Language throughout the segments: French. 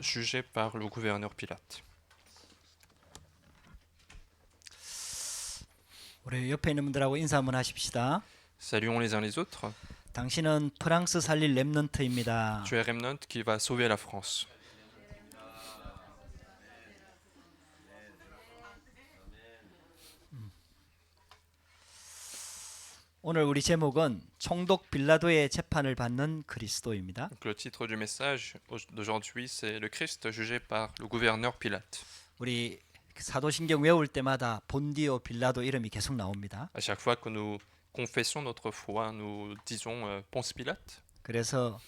jugé par le gouverneur Pilate. 우리 옆에 있는 분들하고 인사 한번 하십시다. Saluons les uns les autres. 당신은 프랑스 살릴 렘넌트입니다. Tu es Remnant qui va sauver la France. 오늘 우리 제목은 총독 빌라도의 재판을 받는 그리스도입니다. Donc, le titre du message d'aujourd'hui, c'est le Christ jugé par le gouverneur Pilate. 우리 사도신경 외울 때마다 본디오 빌라도 이름이 계속 나옵니다. À chaque fois que nous confessons notre foi, nous disons Ponce Pilate. 그래서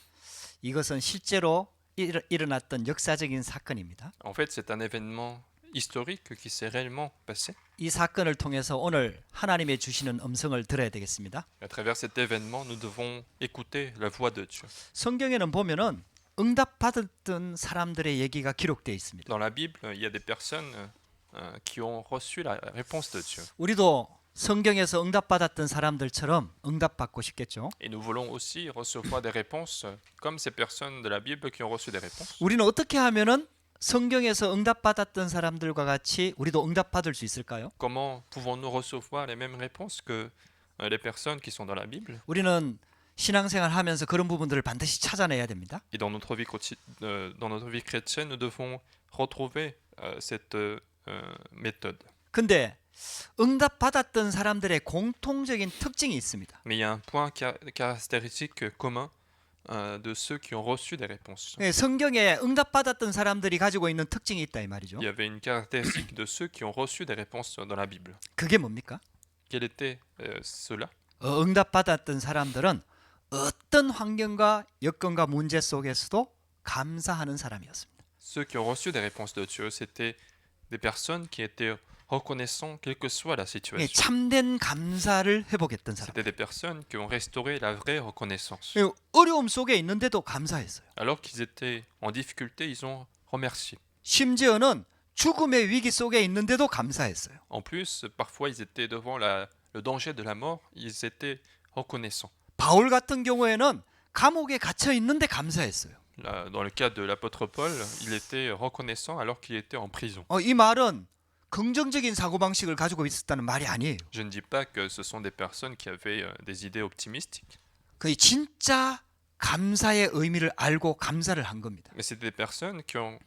이것은 실제로 일어났던 역사적인 사건입니다. En fait, c'est un événement historique qui s'est réellement passé. 이 사건을 통해서 오늘 하나님의 주시는 음성을 들어야 되겠습니다. À travers cet événement, nous devons écouter la voix de Dieu. 성경에는 보면은 응답받았던 사람들의 얘기가 기록되어 있습니다. Dans la Bible, il y a des personnes qui ont reçu la réponse de Dieu. 우리도 성경에서 응답받았던 사람들처럼 응답받고 싶겠죠. Et nous voulons aussi recevoir des réponses comme ces personnes de la Bible qui ont reçu des réponses. 우리는 어떻게 하면은 성경에서 응답받았던 사람들과 같이 우리도 응답받을 수 있을까요? Comment pouvons-nous recevoir les mêmes réponses que les personnes qui sont dans la Bible? 우리는 신앙생활 하면서 그런 부분들을 반드시 찾아내야 됩니다. Et dans notre vie chrétienne, nous devons retrouver cette méthode. 근데 응답받았던 사람들의 공통적인 특징이 있습니다. Mais il y a un point caractéristique commun de ceux qui ont reçu des réponses. 네, 성경에 응답받았던 사람들이 가지고 있는 특징이 있다 이 말이죠. Il y avait une caractéristique de ceux qui ont reçu des réponses dans la Bible. 그게 뭡니까? Quel était cela? 응답받았던 사람들은 어떤 환경과 여건과 문제 속에서도 감사하는 사람이었습니다. Ceux qui ont reçu des réponses de Dieu, c'était des personnes qui étaient reconnaissants quelle que soit la 네, situation. 참된 감사를 회복했던 사람. C'était des personnes qui ont restauré la vraie reconnaissance. 네, 어려움 속에 있는데도 감사했어요. Alors qu'ils étaient en difficulté, ils ont remercié. 심지어는 죽음의 위기 속에 있는데도 감사했어요. En plus, parfois ils étaient devant le danger de la mort, ils étaient reconnaissants. 바울 같은 경우에는 감옥에 갇혀 있는데 감사했어요. Là, dans le cas de l'apôtre Paul, il était reconnaissant alors qu'il était en prison. 이 말은 긍정적인 사고방식을 가지고 있었다는 말이 아니에요. Je ne dis pas que ce sont des personnes qui avaient des idées optimistiques, 그 진짜 감사의 의미를 알고 감사를 한 겁니다. mais c'est des personnes qui ont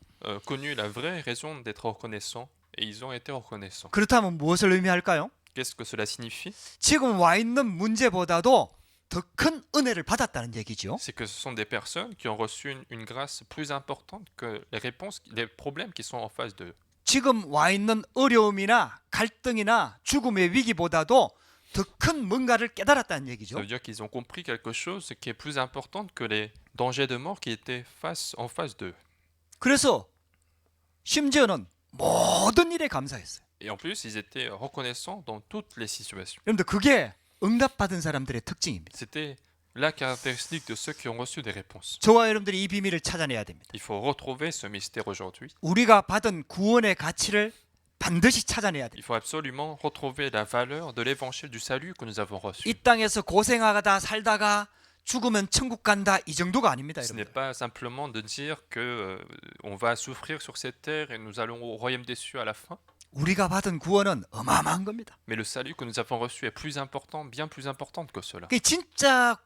connu la vraie raison d'être reconnaissants et ils ont été reconnaissants. 그렇다면 무엇을 의미할까요? Qu'est-ce que cela signifie? 지금 와 있는 문제보다도 더 큰 은혜를 받았다는 얘기죠. C'est que ce sont des personnes qui ont reçu une grâce plus importante que les réponses, les problèmes qui sont en face d'eux. 지금 와 있는 어려움이나 갈등이나 죽음의 위기보다도 더 큰 뭔가를 깨달았다는 Ça 얘기죠. veut dire qu'ils ont compris quelque chose qui est plus important que les dangers de mort qui étaient en face d'eux. 그래서 심지어는 모든 일에 감사했어요. Et en plus, ils étaient reconnaissants dans toutes les situations. 여러분들 그게 응답받은 사람들의 특징입니다. C'était la caractéristique de ceux qui ont reçu des réponses. 저와 여러분들이 이 비밀을 찾아내야 됩니다. Il faut retrouver ce mystère aujourd'hui. 우리가 받은 구원의 가치를 반드시 찾아내야 돼요. Il faut absolument retrouver la valeur de l'évangile du salut que nous avons reçu. 이 땅에서 고생하다 살다가 죽으면 천국 간다 이 정도가 아닙니다. Ce n'est 여러분들. pas simplement de dire que on va souffrir sur cette terre et nous allons au royaume des cieux à la fin. 우리가 받은 구원은 어마어마한 겁니다. Mais le salut que nous avons reçu est plus important, bien plus important que cela. 그 진짜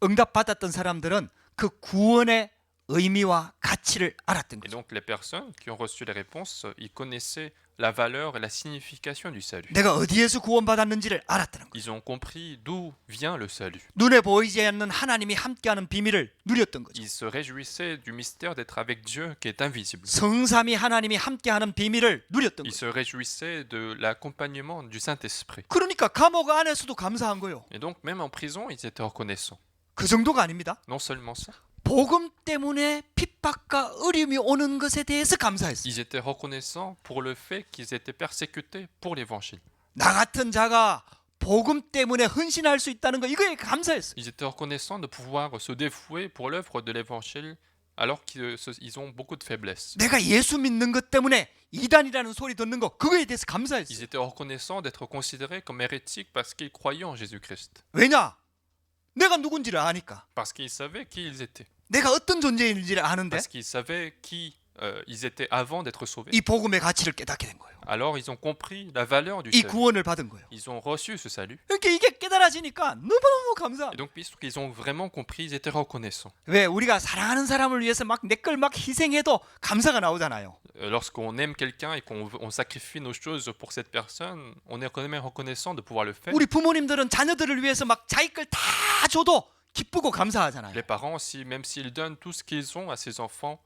응답받았던 사람들은 그 구원의 의미와 가치를 알았던 Et 거죠. donc les personnes qui ont reçu les réponses, ils connaissaient la valeur et la signification du salut. 내가 어디에서 구원받았는지를 알았다는 거죠. Ils ont compris d'où vient le salut. 눈에 보이지 않는 하나님이 함께하는 비밀을 누렸던 거죠. Ils se réjouissaient du mystère d'être avec Dieu qui est invisible. 성삼위 하나님이 함께하는 비밀을 누렸던 Ils 거죠. se réjouissaient de l'accompagnement du Saint-Esprit. 그러니까 감옥 안에서도 감사한 거예요. Et donc même en prison, ils étaient reconnaissants. 그 정도가 아닙니다. Non seulement ça, 복음 때문에 핍박과 어려움이 오는 것에 대해서 감사했어요. ils étaient reconnaissants pour le fait qu'ils étaient persécutés pour l'évangile. 나 같은 자가 복음 때문에 헌신할 수 있다는 거 이거에 감사했어요. Ils étaient reconnaissants de pouvoir se dévouer pour l'œuvre de l'évangile alors qu'ils ont beaucoup de faiblesses. 내가 예수 믿는 것 때문에 이단이라는 소리 듣는 거 그거에 대해서 감사했어요. Ils étaient reconnaissants d'être considérés comme hérétiques parce qu'ils croyaient en Jésus-Christ. 왜냐? 내가 누군지를 아니까. Parce qu'ils savaient qui ils étaient. 내가 어떤 존재인지를 아는데 parce qu'ils savaient qui ils étaient avant d'être sauvés. 이 복음의 가치를 깨닫게 된 거예요. Alors ils ont compris la valeur du 이 salut. 구원을 받은 거예요. Ils ont reçu ce salut. 그러니까 이게 깨달아지니까 너무너무 감사. Et donc, puisqu'ils ont vraiment compris, ils étaient reconnaissants. 왜 우리가 사랑하는 사람을 위해서 막 내 걸 막 희생해도 감사가 나오잖아요. Lorsqu'on aime quelqu'un et qu'on sacrifie nos choses pour cette personne, on est quand même reconnaissant de pouvoir le faire. 우리 부모님들은 자녀들을 위해서 막 자기 걸 다 줘도 기쁘고 감사하잖아요. Les parents aussi, même s'ils donnent tout ce qu'ils ont à ses enfants,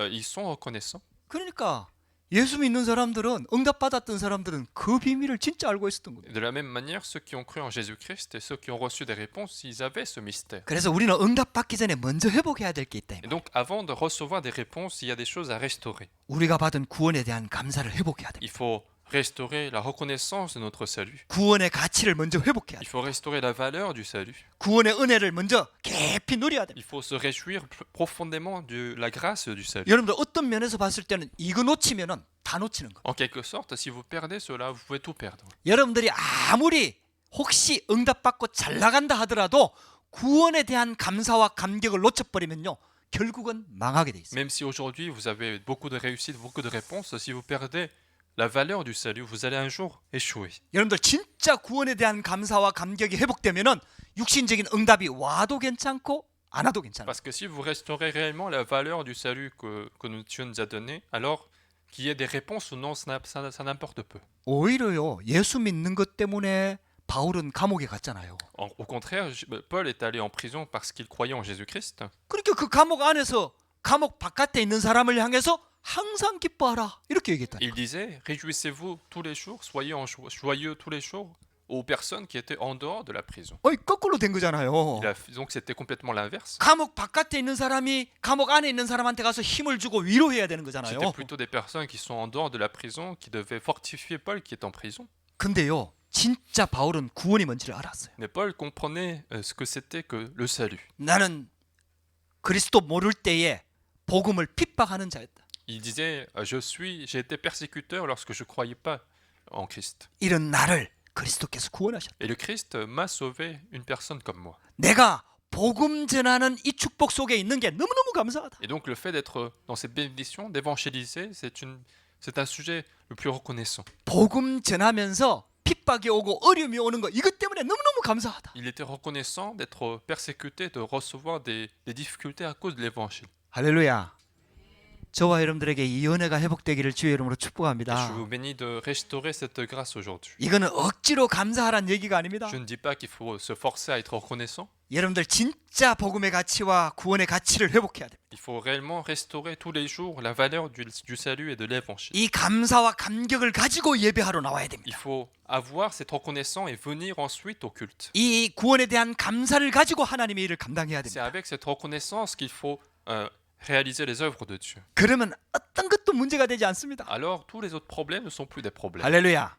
ils sont reconnaissants. 그러니까 예수 믿는 사람들은 응답받았던 사람들은 그 비밀을 진짜 알고 있었던 거예요. De la même manière, ceux qui ont cru en Jésus-Christ et ceux qui ont reçu des réponses, ils avaient ce mystère. 그래서 우리는 응답받기 전에 먼저 회복해야 될 게 있다. 이 Et 말이에요. donc, avant de recevoir des réponses, il y a des choses à restaurer. 우리가 받은 구원에 대한 감사를 회복해야 됩니다. Il faut restaurer la reconnaissance de notre salut. 구원의 가치를 먼저 회복해야 Il 돼요. faut restaurer la valeur du salut. 구원의 은혜를 먼저 깊이 누려야 됩니다. Il faut se réjouir profondément de la grâce du salut. 여러분들 어떤 면에서 봤을 때는 이거 놓치면은 다 놓치는 거예요. En quelque sorte, si vous perdez cela, vous pouvez tout perdre. 여러분들이 아무리 혹시 응답받고 잘 나간다 하더라도 구원에 대한 감사와 감격을 놓쳐버리면요 결국은 망하게 돼 있어요. Même si aujourd'hui vous avez beaucoup de réussite, beaucoup de réponses, si vous perdez la valeur du salut, vous allez un jour échouer. 여러분들 진짜 구원에 대한 감사와 감격이 회복되면은 육신적인 응답이 와도 괜찮고 안 와도 괜찮아요. Parce que si vous restaurez réellement la valeur du salut que Dieu nous a donné, alors qu'il y ait des réponses ou non, ça n'importe peu. 오히려요 예수 믿는 것 때문에 바울은 감옥에 갔잖아요. Au contraire, Paul est allé en prison parce qu'il croyait en Jésus-Christ. 그러니까 그 감옥 안에서 감옥 바깥에 있는 사람을 향해서 항상 기뻐하라 이렇게 얘기했다. Il disait, réjouissez-vous tous les jours, soyez joyeux tous les jours aux personnes qui étaient en dehors de la prison. 거꾸로 된 거잖아요. Donc c'était complètement l'inverse. 감옥 바깥에 있는 사람이 감옥 안에 있는 사람한테 가서 힘을 주고 위로해야 되는 거잖아요. C'était plutôt des personnes qui sont en dehors de la prison qui devaient fortifier Paul qui est en prison. 근데요 진짜 바울은 구원이 뭔지를 알았어요. Mais Paul comprenait ce que c'était que le salut. 나는 그리스도 모를 때에 복음을 핍박하는 자였다. Il disait, j'ai été persécuteur lorsque je ne croyais pas en Christ. 이런 나를 그리스도께서 구원하셨다. Et le Christ m'a sauvé une personne comme moi. 내가 복음 전하는 이 축복 속에 있는 게 너무너무 감사하다. Et donc le fait d'être dans cette bénédiction, d'évangéliser, c'est un sujet le plus reconnaissant. 복음 전하면서 핍박이 오고 어려움이 오는 거 이것 때문에 너무너무 감사하다. Il était reconnaissant d'être persécuté, de recevoir des difficultés à cause de l'évangile. 할렐루야. 저와 여러분들에게 이 은혜가 회복되기를 주의 이름으로 Et je 축복합니다. vous bénis de restaurer cette grâce aujourd'hui. 이거는 억지로 감사하라는 얘기가 아닙니다. Je ne dis pas qu'il faut se forcer à être reconnaissant. 여러분들 진짜 복음의 가치와 구원의 가치를 회복해야 됩니다. Il faut réellement restaurer tous les jours la valeur du salut et de l'évangile. 이 감사와 감격을 가지고 예배하러 나와야 됩니다. Il faut avoir cette reconnaissance et venir ensuite au culte. 이 구원에 대한 감사를 가지고 하나님의 일을 감당해야 C'est 됩니다. avec cette reconnaissance qu'il faut réaliser les œuvres de Dieu. 그러면 어떤 것도 문제가 되지 않습니다. Alors tous les autres problèmes ne sont plus des problèmes. 할렐루야.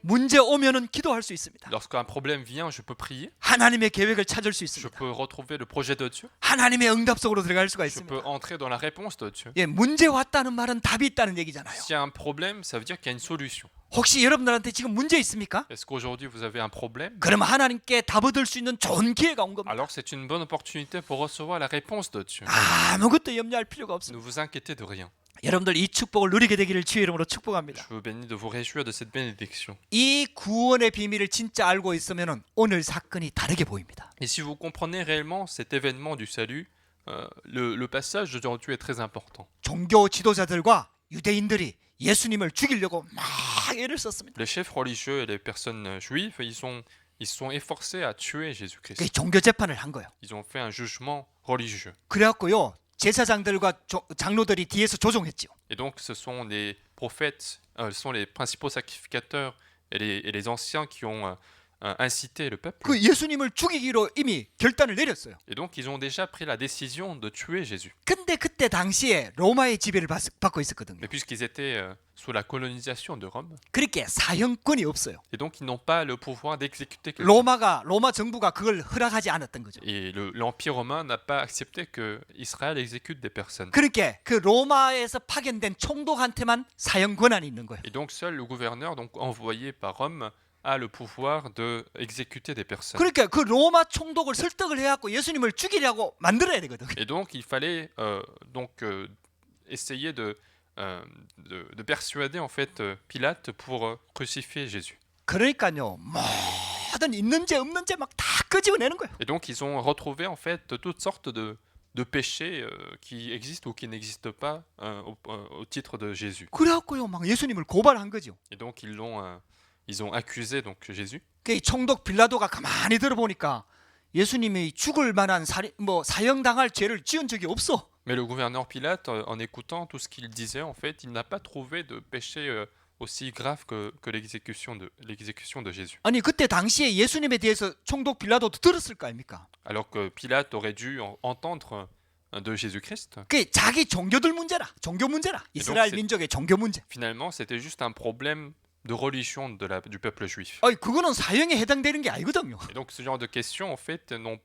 문제 오면은 기도할 수 있습니다. Lorsqu'un problème vient, je peux prier, 하나님의 계획을 찾을 수 je 있습니다. peux retrouver le projet de Dieu, 하나님의 응답 속으로 들어갈 수가 je peux 있습니다. entrer dans la réponse de Dieu. 예, 문제 왔다는 말은 답이 있다는 얘기잖아요. S'il y a un problème, ça veut dire qu'il y a une solution. 혹시 여러분들한테 지금 문제 있습니까? Est-ce qu'aujourd'hui vous avez un problème? 그러면 하나님께 답 얻을 수 있는 좋은 기회가 온 겁니다. Alors c'est une bonne opportunité pour recevoir la réponse de Dieu. 아무것도 염려할 필요가 없습니다. Ne vous inquiétez de rien. 여러분들 이 축복을 누리게 되기를 주의 이름으로 축복합니다. Je vous bénis de vous réjouir de cette bénédiction. 이 구원의 비밀을 진짜 알고 있으면 오늘 사건이 다르게 보입니다. Et si vous comprenez réellement cet événement du salut, le passage d'aujourd'hui est très important. 종교 지도자들과 유대인들이 예수님을 죽이려고 막 애를 썼습니다. Les chefs religieux et les personnes juives, ils se sont efforcés à tuer 그 Jésus-Christ. 종교 재판을 한 거예요. Ils ont fait un jugement religieux. 그래갖고요 제사장들과 장로들이 뒤에서 조종했지요. Et donc ce sont les prophètes, ce sont les principaux sacrificateurs et les anciens qui ont incité le peuple. 그 예수님을 죽이기로 이미 결단을 내렸어요. Et donc ils ont déjà pris la décision de tuer Jésus. 근데 그때 당시에 로마의 지배를 받고 있었거든요. Mais puisqu'ils étaient sous la colonisation de Rome, 그렇게 사형권이 없어요. et donc ils n'ont pas le pouvoir d'exécuter quelqu'un. 로마 정부가 그걸 허락하지 않았던 거죠. Et l'Empire romain n'a pas accepté que Israël exécute des personnes. 그러니까 그 로마에서 파견된 총독한테만 사형 권한이 있는 거예요. Et donc seul le gouverneur, donc envoyé par Rome, a le pouvoir de exécuter des personnes. 그러니까 그 로마 총독을 설득을 해갖고 예수님을 죽이려고 만들어야 되거든. Et donc il fallait essayer de persuader en fait Pilate pour crucifier Jésus. 그러니까요, 모든 있는 죄 없는 죄 막 다 끄집어내는 거예요. Et donc ils ont retrouvé en fait toutes sortes de péchés qui existent ou qui n'existent pas au titre de Jésus. 그래갖고요, 막 예수님을 고발한 거죠. Et donc ils ont accusé donc Jésus. 그 총독 빌라도가 가만히 들어보니까 예수님이 죽을 만한 사형당할 죄를 지은 적이 없어. Mais le gouverneur Pilate, en écoutant tout ce qu'il disait, en fait, il n'a pas trouvé de péché aussi grave que l'exécution de Jésus. 아니 그때 당시에 예수님에 대해서 총독 빌라도도 들었을 거 아닙니까? Alors que Pilate aurait dû entendre de Jésus-Christ. 그 자기 종교 문제라. 이스라엘 c'est- 민족의 종교 문제. Finalement, c'était juste un problème de religion du peuple juif. 아니 그거는 사형에 해당되는 게 아니거든요. Et donc ce genre de questions, en fait, ne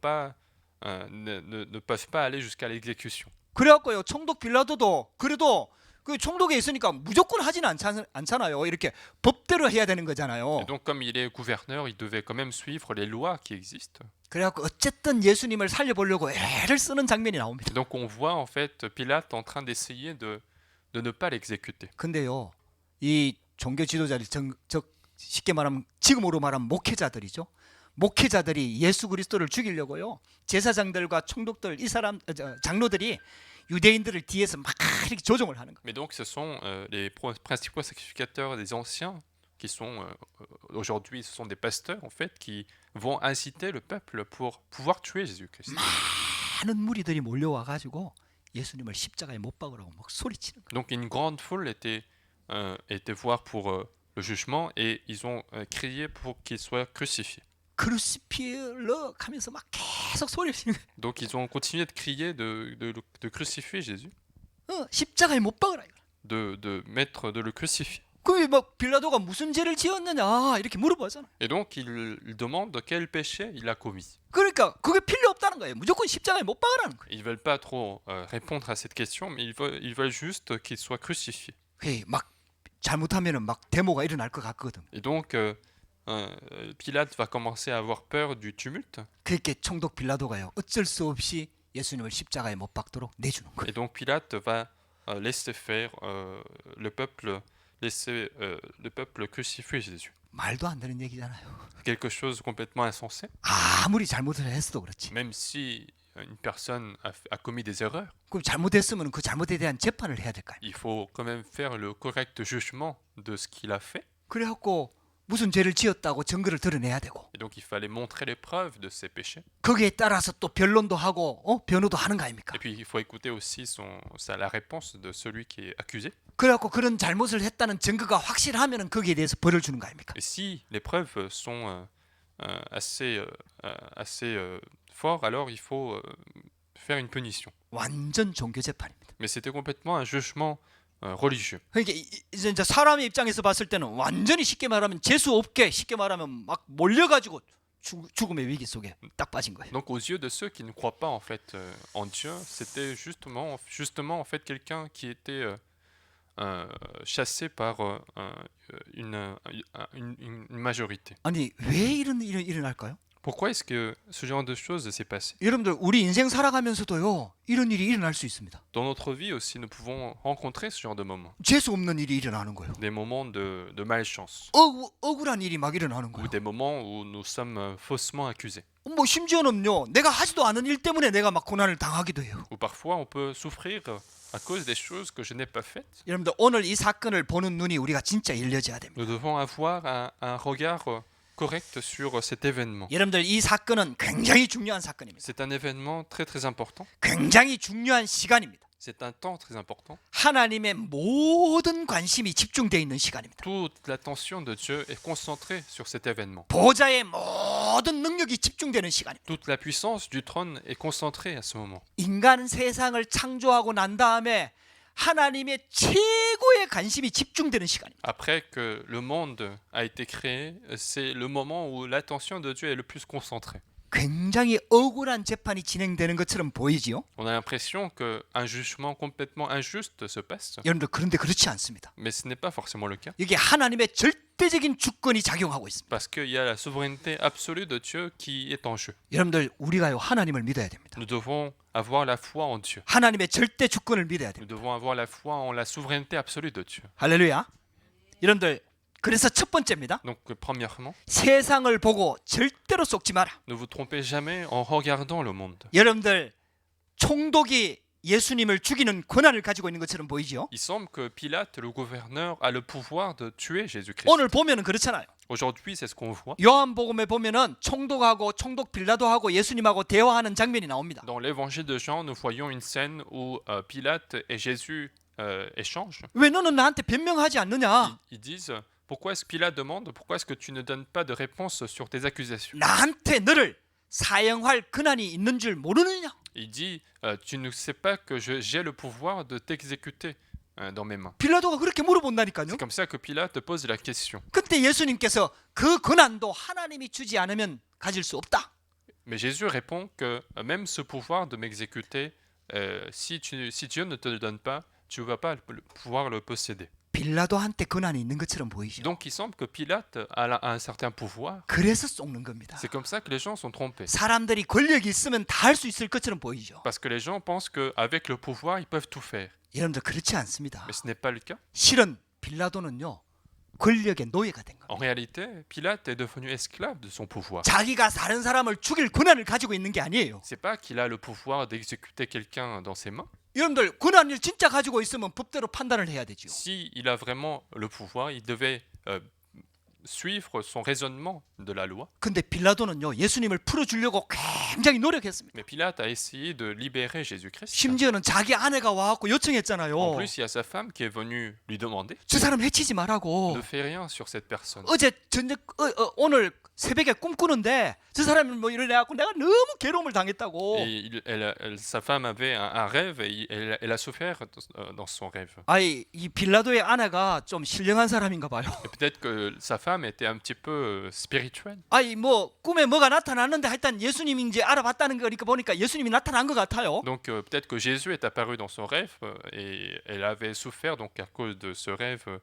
peuvent pas aller jusqu'à l'exécution. 그래갖고요 총독 빌라도도 그래도 그 총독에 있으니까 무조건 하지는 않잖아요. 이렇게 법대로 해야 되는 거잖아요. Et donc comme il est gouverneur, il devait quand même suivre les lois qui existent. 그래갖고 어쨌든 예수님을 살려보려고 애를 쓰는 장면이 나옵니다. Et donc on voit en fait Pilate en train d'essayer de ne pas l'exécuter. 근데요 이 종교 지도자들 쉽게 말하면 지금으로 말하면 목회자들이죠. 목회자들이 예수 그리스도를 죽이려고요 제사장들과 총독들 장로들이 유대인들을 뒤에서 막 이렇게 조종을 하는 거예요. Mais donc ce sont les principaux sacrificateurs des anciens qui sont aujourd'hui ce sont des pasteurs en fait qui vont inciter le peuple pour pouvoir tuer Jésus-Christ. 많은 무리들이 몰려와 가지고 예수님을 십자가에 못 박으라고 막 소리치는 거예요. Donc une grande foule était voir pour le jugement et ils ont crié pour qu'il soit crucifié. 크루시피르 하면서 막 계속 소리를 치는 거예요. Donc ils ont continué de crier de crucifier Jésus, 십자가에 못 박으라 이거. de le crucifier. 그막 빌라도가 무슨 죄를 지었느냐 이렇게 물어보잖아요. Et donc il demande quel péché il a commis. 그러니까 그게 필요 없다는 거예요. 무조건 십자가에 못 박으라는 거예요. Ils veulent pas trop répondre à cette question, mais ils veulent juste qu'il soit crucifié. 막 잘못하면은 막 데모가 일어날 것 같거든. Et donc Pilate va commencer à avoir peur du tumulte. 그렇게 총독 빌라도가요 어쩔 수 없이 예수님을 십자가에 못 박도록 내주는 거예요. Et donc Pilate va laisser faire laisser le peuple crucifier Jésus. 말도 안 되는 얘기잖아요. Quelque chose de complètement insensé, 아무리 잘못을 했어도 그렇지. même si une personne a commis des erreurs, 그럼 잘못했으면 그 잘못에 대한 재판을 해야 될 거 아니에요. il faut quand même faire le correct jugement de ce qu'il a fait. 그래갖고 무슨 죄를 지었다고 증거를 드러내야 되고 Et donc il fallait montrer les preuves de ses péchés. 거기에 따라서 또 변론도 하고 변호도 하는 거 아닙니까? Et puis il faut écouter aussi la réponse de celui qui est accusé. 그래갖고 그런 잘못을 했다는 증거가 확실하면은 거기에 대해서 벌을 주는 거 아닙니까? Et si les preuves sont assez fortes, alors il faut faire une punition. 완전 종교 재판입니다. Mais c'était complètement un jugement religieux. 그러니까 이제 사람의 입장에서 봤을 때는 완전히 쉽게 말하면 재수 없게 쉽게 말하면 막 몰려가지고 죽음의 위기 속에 딱 빠진 거예요. Donc aux yeux de ceux qui ne croient pas en fait en Dieu, c'était justement en fait quelqu'un qui était chassé par une majorité. 아니 왜 이런 일이 일어날까요? Pourquoi est-ce que ce genre de choses s'est passé? 여러분들 우리 인생 살아가면서도요 이런 일이 일어날 수 있습니다. Dans notre vie aussi, nous pouvons rencontrer ce genre de moments. 재수 없는 일이 일어나는 거예요. Des moments de malchance. 억울한 일이 막 일어나는 Ou 거예요. des moments où nous sommes faussement accusés. 뭐 심지어는요 내가 하지도 않은 일 때문에 내가 막 고난을 당하기도 해요. Ou parfois on peut souffrir à cause des choses que je n'ai pas faites. 여러분들 오늘 이 사건을 보는 눈이 우리가 진짜 열려져야 됩니다. Nous devons avoir un regard correct sur cet événement. 여러분들 이 사건은 굉장히 중요한 사건입니다. C'est un événement très très important. 굉장히 중요한 시간입니다. C'est un temps très important. 하나님의 모든 관심이 집중되어 있는 시간입니다. Toute l'attention de Dieu est concentrée sur cet événement. 보좌의 모든 능력이 집중되는 시간입니다. Toute la puissance du trône est concentrée à ce moment. 인간 세상을 창조하고 난 다음에 하나님의 최고의 관심이 집중되는 시간입니다. Après que le monde a été créé, c'est le moment où l'attention de Dieu est le plus concentrée. 굉장히 억울한 재판이 진행되는 것처럼 보이지요? On a l'impression qu'un jugement complètement injuste se passe, 여러분들 그런데 그렇지 않습니다. mais ce n'est pas forcément le cas. 이게 하나님의 절대적인 주권이 작용하고 있습니다. Parce qu'il y a la souveraineté absolue de Dieu qui est en jeu. 여러분들 우리가요 하나님을 믿어야 됩니다. Nous devons avoir la foi en Dieu. 하나님의 절대 주권을 믿어야 Nous 됩니다. devons avoir la foi en la souveraineté absolue de Dieu. 할렐루야. 여러분들 그래서 첫 번째입니다. Donc, premièrement, 세상을 보고 절대로 속지 마라. ne vous trompez jamais en regardant le monde. 여러분들 총독이 예수님을 죽이는 권한을 가지고 있는 것처럼 보이죠? Il semble que Pilate, le gouverneur, a le pouvoir de tuer Jésus-Christ. 오늘 보면은 그렇잖아요. Aujourd'hui, c'est ce qu'on voit. 요한복음에 보면은 총독하고 총독 빌라도하고 예수님하고 대화하는 장면이 나옵니다. Dans l'évangile de Jean, nous voyons une scène où Pilate et Jésus échangent. 왜 너는 나한테 변명하지 않느냐? Ils disent, pourquoi est-ce que Pilate demande, pourquoi est-ce que tu ne donnes pas de réponse sur tes accusations? 나한테 너를 사형할 권한이 있는 줄 모르느냐? Il dit, tu ne sais pas que j'ai le pouvoir de t'exécuter dans mes mains. 빌라도가 그렇게 물어본다니까요. C'est comme ça que Pilate pose la question. 그때 예수님께서 그 권한도 하나님이 주지 않으면 가질 수 없다. Mais Jésus répond que même ce pouvoir de m'exécuter, si Dieu ne te le donne pas, tu ne vas pas pouvoir le posséder. 빌라도한테 권한이 있는 것처럼 보이죠. Donc il semble que Pilate a un certain pouvoir. 그래서 속는 겁니다. C'est comme ça que les gens sont trompés. 사람들이 권력이 있으면 다 할 수 있을 것처럼 보이죠. Parce que les gens pensent qu'avec le pouvoir, ils peuvent tout faire. 여러분들 그렇지 않습니다. Mais ce n'est pas le cas. 실은 빌라도는요 권력의 노예가 된 En 겁니다. réalité, Pilate est devenu esclave de son pouvoir. 자기가 다른 사람을 죽일 권한을 가지고 있는 게 아니에요. C'est pas qu'il a le pouvoir d'exécuter quelqu'un dans ses mains. 여러분들 권한을 진짜 가지고 있으면 법대로 판단을 해야 되죠. Si il a vraiment le pouvoir, il devait suivre son raisonnement de la loi. 근데 빌라도는요 예수님을 풀어주려고 굉장히 노력했습니다. Mais Pilate a essayé de libérer Jésus-Christ. 심지어는 자기 아내가 와갖고 요청했잖아요. En plus, il y a sa femme qui est venue lui demander 저 사람 해치지 말라고. ne fais rien sur cette personne. 어제 오늘 새벽에 꿈꾸는데 저 사람이 뭐 이러내갖고 내가 너무 괴로움을 당했다고. Et sa femme avait un rêve et elle a souffert dans son rêve. 아이 이 빌라도의 아내가 좀 신령한 사람인가 봐요. Et peut-être que sa femme était un petit peu spirituelle. 아이 뭐 꿈에 뭐가 나타났는데 하여튼 예수님인지 알아봤다는 거니까 보니까 예수님이 나타난 것 같아요. Donc peut-être que Jésus est apparu dans son rêve et elle avait souffert donc à cause de ce rêve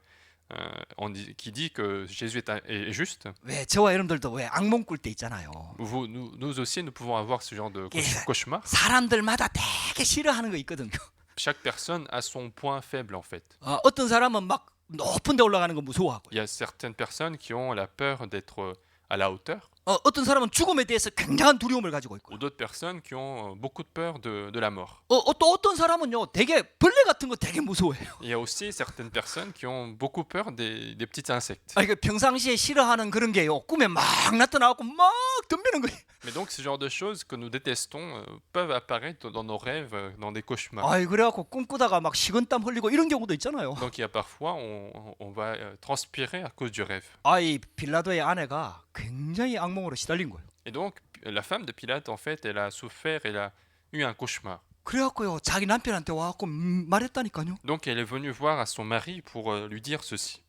qui dit que Jésus est juste. 왜 저와 여러분들도 왜 악몽 꿀 때 있잖아요. Nous aussi, nous pouvons avoir ce genre de cauchemar. 사람들마다 되게 싫어하는 거 있거든요. Chaque personne a son point faible en fait. 어떤 사람은 막 높은 데 올라가는 거 무서워하고. Il y a certaines personnes qui ont la peur d'être à la hauteur. 어떤 사람은 죽음에 대해서 굉장한 두려움을 가지고 있고. Ou d'autres personnes qui ont beaucoup de peur de la mort. 또 어떤 사람은요, 되게 벌레 같은 거 되게 무서워해요. Il y a aussi certaines personnes qui ont beaucoup peur des petits insectes. 그 평상시에 싫어하는 그런 게요, 꿈에 막 나타나고 막 덤비는 거예요. Mais donc ce genre de choses que nous détestons peuvent apparaître dans nos rêves, dans des cauchemars. 그래갖고 꿈꾸다가 막 식은땀 흘리고 이런 경우도 있잖아요. Donc il y a parfois on va transpirer à cause du rêve. 이 빌라도의 아내가 굉장히 악몽으로 시달린 거예요. Et donc la femme de Pilate en fait, elle a souffert, elle a eu un cauchemar. 그래갖고요, 자기 남편한테 와갖고 말했다니까요. Donc elle est venue voir à son mari pour lui dire ceci.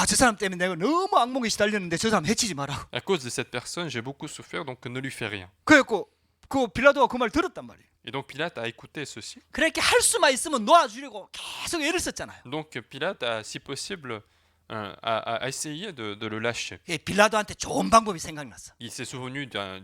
저 사람 때문에 내가 너무 악몽에 시달렸는데 저 사람 해치지 마라. À cause de cette personne, j'ai beaucoup souffert, donc ne lui fais rien. 그래갖고 그 빌라도가 그 말 들었단 말이에요. Et donc Pilate a écouté ceci. 그렇게 할 수만 있으면 놓아주려고 계속 애를 썼잖아요. Donc Pilate a, si possible, a essayé de le lâcher. 빌라도한테 좋은 방법이 생각났어. Il s'est souvenu d'un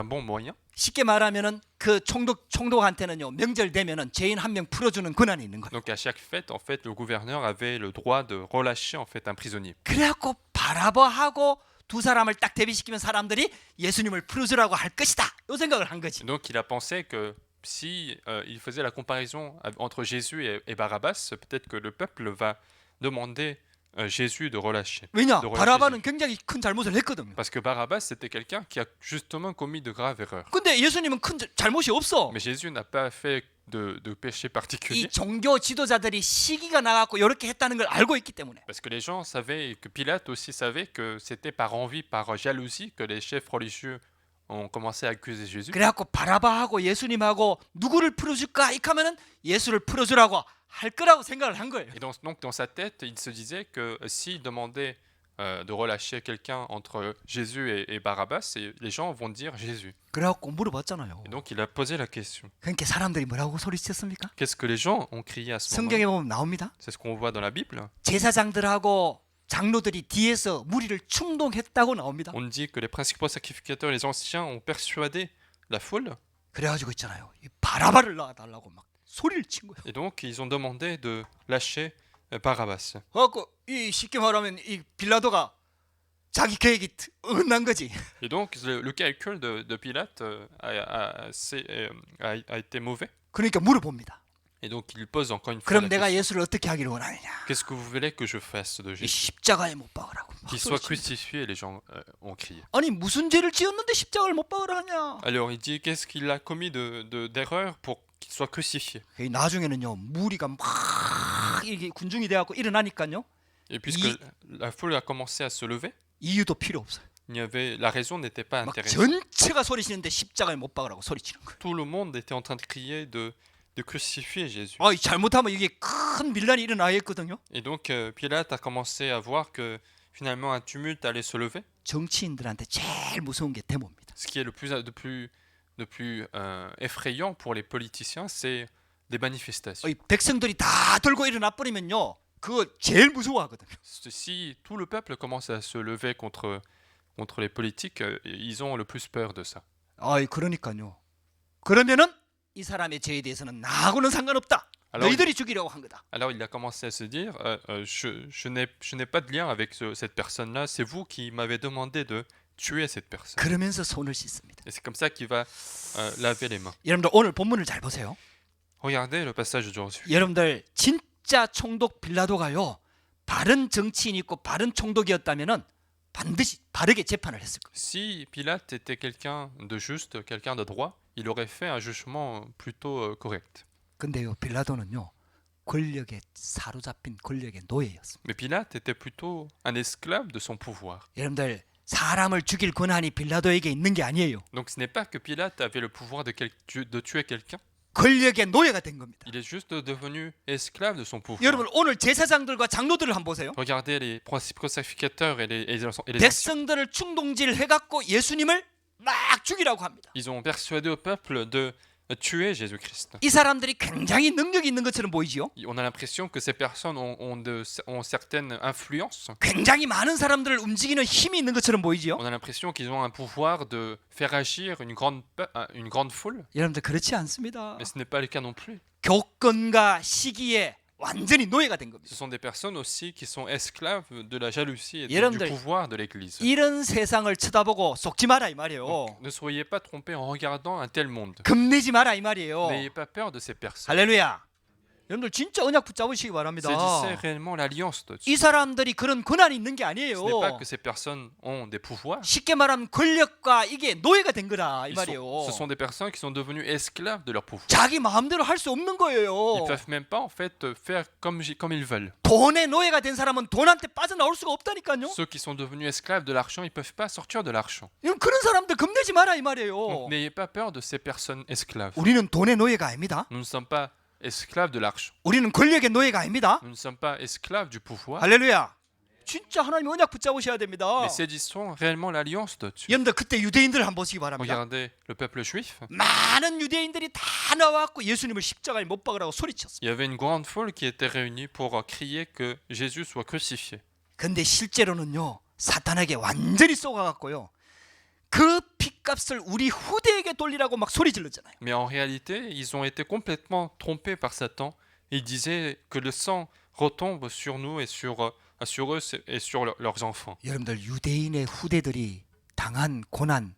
bon moyen. 쉽게 말하면은 그 총독한테는요, 명절 되면은 죄인 한 명 풀어주는 권한이 있는 거예요. Donc à chaque fête, en fait, le gouverneur avait le droit de relâcher en fait un prisonnier. 그래갖고 바라바하고 두 사람을 딱 대비시키면 사람들이 예수님을 풀어주라고 할 것이다. 이 생각을 한 거지. Donc il a pensé que si il faisait la comparaison entre Jésus et Barabbas, peut-être que le peuple va demander Jésus de relâcher. 왜냐? de relâcher 바라바는 Jésus. 굉장히 큰 잘못을 했거든요. Parce que Barabbas, c'était quelqu'un qui a justement commis de graves erreurs. 근데 예수님은 큰 잘못이 없어. Mais Jésus n'a pas fait de péché particulier. 이 종교 지도자들이 시기가 나갖고 이렇게 했다는 걸 알고 있기 때문에. Parce que les gens savaient, que Pilate aussi savait que c'était par envie, par jalousie que les chefs religieux ont commencé à accuser Jésus. 그래갖고 바라바하고 예수님하고 누구를 풀어줄까? 이카면은 예수를 풀어주라고 할 거라고 생각을 한 거예요. Et donc dans sa tête, il se disait que s'il demandait de relâcher quelqu'un entre Jésus et Barabbas, les gens vont dire Jésus. 그래갖고 물어봤잖아요. Et donc il a posé la question. 그러니까 사람들이 뭐라고 소리쳤습니까? Qu'est-ce que les gens ont crié à ce moment? 성경에 보면 나옵니다. C'est ce qu'on voit dans la Bible. 제사장들하고 장로들이 뒤에서 무리를 충동했다고 나옵니다. On dit que les principaux sacrificateurs, les anciens, ont persuadé la foule, 그래가지고 있잖아요. 이 바라바를 놔달라고 막 소리를 친 거예요. et donc ils ont demandé de lâcher Barabbas. 그래갖고 이 쉽게 말하면 이 빌라도가 자기 계획이 어긋난 거지. Et donc le calcul de Pilate a été mauvais. 그러니까 물어봅니다. Et donc il pose encore une fois 그럼 la 내가 question. 예수를 어떻게 하기를 원하느냐? Qu'est-ce que vous voulez que je fasse de 이 Jésus? 십자가에 못 박으라고. 막 Qu'il soit 소리치는 crucifié, et les gens ont crié. 거예요. 아니 무슨 죄를 지었는데 십자가를 못 박으라 하냐? Alors il dit qu'est-ce qu'il a commis d'erreur pour qu'il soit crucifié. 나중에는요 무리가 막 이게 군중이 돼갖고 일어나니까요 Et puisque la foule a commencé à se lever, 이유도 필요 없어요. la raison n'était pas 막 intéressante. 전체가 소리치는데 십자가에 못 박으라고 소리치는 거예요. Tout le monde était en train de crier de crucifier Jésus. 아, 잘못하면 이게 큰 밀란이 일어나겠거든요. Et donc Pilate a commencé à voir que finalement un tumulte allait se lever. 정치인들한테 제일 무서운 게 데모입니다. Ce qui est le plus effrayant pour les politiciens, c'est des manifestations. 이 백성들이 다 들고 일어나 버리면요, 그거 제일 무서워하거든요. Si tout le peuple commence à se lever contre les politiques, ils ont le plus peur de ça. 아, 그러니까요. 그러면은 이 사람의 죄에 대해서는 나하고는 상관없다. Alors, 너희들이 죽이려고 한 거다. alors il a commencé à se dire, je n'ai pas de lien avec cette personne-là, c'est vous qui m'avez demandé de tuer cette personne. 그러면서 손을 씻습니다. Et c'est comme ça qu'il va laver les mains. 여러분들 오늘 본문을 잘 보세요. Regardez le passage d'aujourd'hui. 여러분들 진짜 총독 빌라도가요, 바른 정치인이 있고 바른 총독이었다면은 반드시 바르게 재판을 했을 거예요. Si Pilate était quelqu'un de juste, quelqu'un de droit, il aurait fait un jugement plutôt correct. 근데요, 빌라도는요, 권력에 사로잡힌 권력의 노예였습니다. Mais Pilate était plutôt un esclave de son pouvoir. 여러분들 사람을 죽일 권한이 빌라도에게 있는 게 아니에요. Donc ce n'est pas que Pilate avait le pouvoir de tuer quelqu'un, 권력의 노예가 된 겁니다. il est juste devenu esclave de son pouvoir. 여러분 오늘 제사장들과 장로들을 한번 보세요. Regardez les principaux sacrificateurs et les anciens. 백성들을 충동질 해갖고 예수님을 막 죽이라고 합니다. Ils ont persuadé au peuple de tuer Jésus-Christ. 이 사람들이 굉장히 능력이 있는 것처럼 보이지요. On a l'impression que ces personnes ont certaines influences. 굉장히 많은 사람들을 움직이는 힘이 있는 것처럼 보이지요. On a l'impression qu'ils ont un pouvoir de faire agir une grande foule. 여러분들 그렇지 않습니다. Mais ce n'est pas le cas non plus. 교권과 시기에 완전히 노예가 된 겁니다. Ce sont des personnes aussi qui sont esclaves de la jalousie et du 여러분들, pouvoir de l'Église. 이런 세상을 쳐다보고 속지 마라 이 말이에요. Donc, ne soyez pas trompés en regardant un tel monde. 겁내지 마라 이 말이에요. N'ayez pas peur de ces personnes. 할렐루야. 여러분들 진짜 언약 붙잡으시기 바랍니다. Saisissez réellement l'alliance de Dieu. 이 사람들이 그런 권한이 있는 게 Ce 아니에요. n'est pas que ces personnes ont des pouvoirs. 쉽게 말하면 권력과 이게 노예가 된 거라 이 Ce 말이에요. sont des personnes qui sont devenues esclaves de leur pouvoir. 자기 마음대로 할 수 없는 Ils 거예요. peuvent même pas en fait faire comme ils veulent. 돈의 노예가 된 사람은 돈한테 빠져나올 수가 없다니까요. Ceux qui sont devenus esclaves de l'argent, ils peuvent pas sortir de l'argent. 그런 사람들 겁내지 마라 이 Donc 말이에요. n'ayez pas peur de ces personnes esclaves. 우리는 돈의 노예가 아닙니다. Nous ne sommes pas esclaves de l'argent. 우리는 권력의 노예가 아닙니다. Nous ne sommes pas esclaves du pouvoir. 할렐루야. 진짜 하나님 언약 붙잡으셔야 됩니다. Mais saisissons réellement l'alliance de Dieu. 여러분들 그때 유대인들을 한번 보시기 바랍니다. Regardez le peuple juif. 많은 유대인들이 다 나와갖고 예수님을 십자가에 못 박으라고 소리쳤습니다. Il y avait une grande foule qui était réunie pour crier que Jésus soit crucifié. 근데 실제로는요, 사탄에게 완전히 쏘가갖고요, 그 핏값을 우리 후대에게 돌리라고 막 소리 질렀잖아요. Mais en réalité, ils ont été complètement trompés par Satan. Ils disaient que le sang retombe sur nous et sur eux et sur leurs enfants. 여러분들 유대인의 후대들이 당한 고난,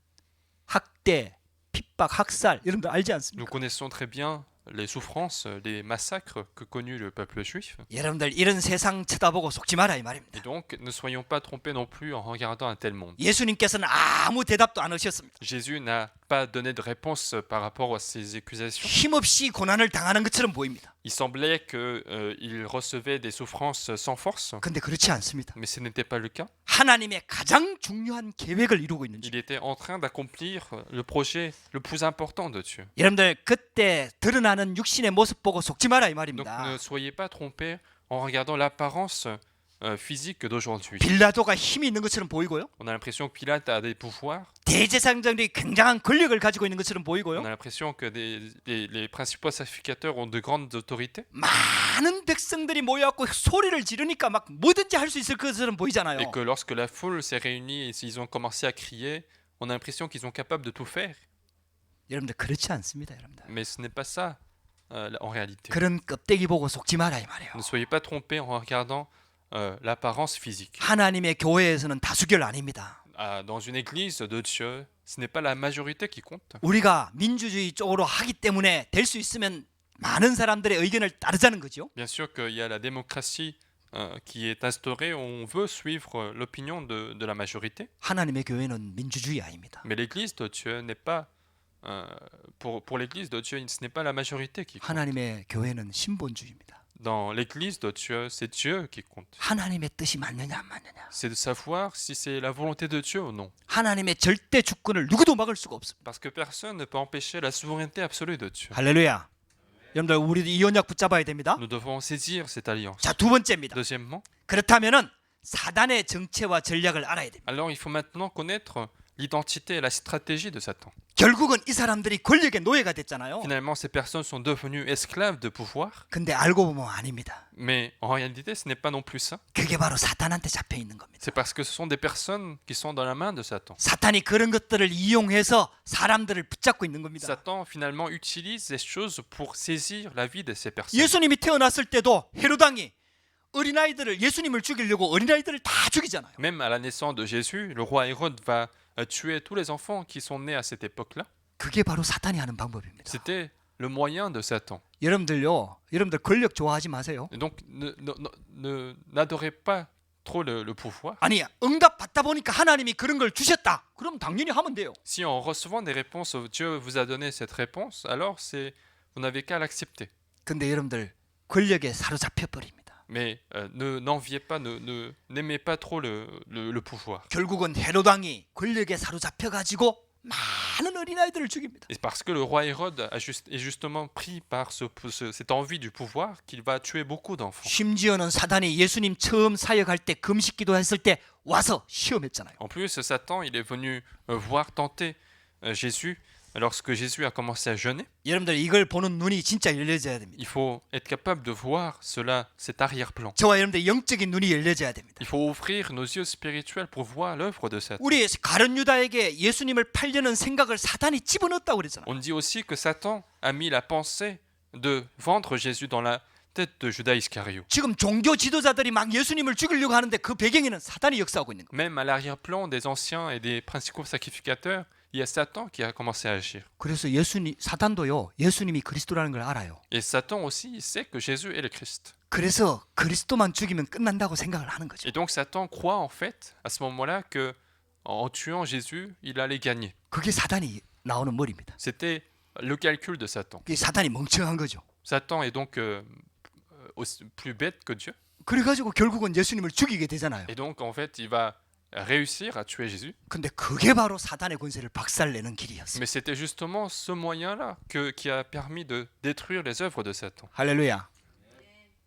학대, 핍박, 학살, 여러분들 알지 Nous 않습니까? connaissons très bien les souffrances, les massacres que connut le peuple juif. 여러분들 이런 세상 쳐다보고 속지 마라 이 말입니다. Et donc, ne soyons pas trompés non plus en regardant un tel monde. 예수님께서는 아무 대답도 안 하셨습니다. Jésus n'a pas donné de réponse par rapport à ces accusations. 힘없이 고난을 당하는 것처럼 보입니다. Il semblait qu'il recevait des souffrances sans force, 근데 그렇지 않습니다. mais ce n'était pas le cas. 하나님의 가장 중요한 계획을 이루고 있는 중. Il était en train d'accomplir le projet le plus important de Dieu. 여러분들 그때 드러나는 육신의 모습 보고 속지 마라 이 Donc 말입니다. ne soyez pas trompés en regardant l'apparence physique d'aujourd'hui. 빌라도가 힘이 있는 것처럼 보이고요. On a l'impression que Pilate a des pouvoirs. 대제사장들이 굉장한 권력을 가지고 있는 것처럼 On 보이고요. a l'impression que les principaux sacrificateurs ont de grandes autorités. 많은 백성들이 모여갖고 소리를 지르니까 막 뭐든지 할 수 있을 것처럼 보이잖아요. Et que lorsque la foule s'est réunie et s'ils ont commencé à crier, on a l'impression qu'ils sont capables de tout faire. 여러분들 그렇지 않습니다, 여러분들. Mais ce n'est pas ça en réalité. 그런 껍데기 보고 속지 마라 이 말이에요. Ne soyez pas trompés en regardant l'apparence physique. 하나님의 교회에서는 다수결 아닙니다. Dans une église de Dieu, ce n'est pas la majorité qui compte. 우리가 민주주의 쪽으로 하기 때문에 될 수 있으면 많은 사람들의 의견을 따르자는 거죠. Bien sûr qu'il y a la démocratie qui est instaurée, on veut suivre l'opinion de la majorité. 하나님의 교회는 민주주의 아닙니다. Mais l'église de Dieu n'est pas, pour l'église de Dieu, ce n'est pas la majorité qui compte. 하나님의 교회는 신본주의입니다. Dans l'église de Dieu, c'est Dieu qui compte. 하나님의 뜻이 맞느냐 안 맞느냐. C'est de savoir si c'est la volonté de Dieu ou non. 하나님의 절대 주권을 누구도 막을 수가 없습니다. Parce que personne ne peut empêcher la souveraineté absolue de Dieu. 할렐루야. 여러분들 우리도 이 언약 붙잡아야 됩니다. Nous devons saisir cette alliance. 자, 두 번째입니다. Deuxièmement, 그렇다면은 사단의 정체와 전략을 알아야 됩니다. alors il faut maintenant connaître l'identité et la stratégie de Satan. 결국은 이 사람들이 권력의 노예가 됐잖아요. Finalement, ces personnes sont devenues esclaves de pouvoir, 근데 알고 보면 아닙니다. mais en réalité, ce n'est pas non plus ça. 그게 바로 사탄한테 잡혀 있는 겁니다. C'est parce que ce sont des personnes qui sont dans la main de Satan. 사탄이 그런 것들을 이용해서 사람들을 붙잡고 있는 겁니다. Satan, finalement, utilise ces choses pour saisir la vie de ces personnes. 예수님이 태어났을 때도 헤로당이 어린아이들을 예수님을 죽이려고 어린아이들을 다 죽이잖아요. Même à la naissance de Jésus, le roi Hérode va tuer tous les enfants qui sont nés à cette époque-là. 그게 바로 사탄이 하는 방법입니다. C'était le moyen de Satan. 여러분들 권력 좋아하지 마세요. Et donc, n'adorez pas trop le pouvoir. 아니, 응답 받다 보니까 하나님이 그런 걸 주셨다. 그럼 당연히 하면 돼요. Si en recevant des réponses, Dieu vous a donné cette réponse, alors vous n'avez qu'à l'accepter. 근데 여러분들 권력에 사로잡혀 버립니다. Mais n'enviez pas, n'aimez pas trop le pouvoir. 결국은 헤로당이 권력에 사로잡혀 가지고 많은 어린아이들을 죽입니다. Et parce que le roi Hérode est justement pris par cette envie du pouvoir qu'il va tuer beaucoup d'enfants. 심지어는 사단이 예수님 처음 사역할 때 금식기도 했을 때 와서 시험했잖아요. En plus, Satan, il est venu voir tenter Jésus lorsque Jésus a commencé à jeûner. 여러분들 이걸 보는 눈이 진짜 열려져야 됩니다. Il faut être capable de voir cela, cet arrière-plan. 저와 여러분들 영적인 눈이 열려져야 됩니다. Il faut ouvrir nos yeux spirituels pour voir l'œuvre de Satan. 우리 가룟 유다에게 예수님을 팔려는 생각을 사단이 집어넣었다고 그랬잖아요. On dit aussi que Satan a mis la pensée de vendre Jésus dans la tête de Judas Iscariot. 지금 종교 지도자들이 막 예수님을 죽이려고 하는데 그 배경에는 사단이 역사하고 있는 거예요. Même à l'arrière-plan des anciens et des principaux sacrificateurs, il y a Satan qui a commencé à agir. 그래서 사단도요 예수님이 그리스도라는 걸 알아요. Et Satan aussi, il sait que Jésus est le Christ. 그래서 그리스도만 죽이면 끝난다고 생각을 하는 거죠. Et donc Satan croit en fait, à ce moment-là, que en tuant Jésus, il allait gagner. 그게 사단이 나오는 머리입니다. C'était le calcul de Satan. 그게 사단이 멍청한 거죠. Satan est donc plus bête que Dieu. 그래가지고 결국은 예수님을 죽이게 되잖아요. Et donc en fait, il va réussir à tuer Jésus. 근데 그게 바로 사단의 권세를 박살내는 길이었어요. Mais c'était justement ce moyen-là qui a permis de détruire les œuvres de Satan. 할렐루야.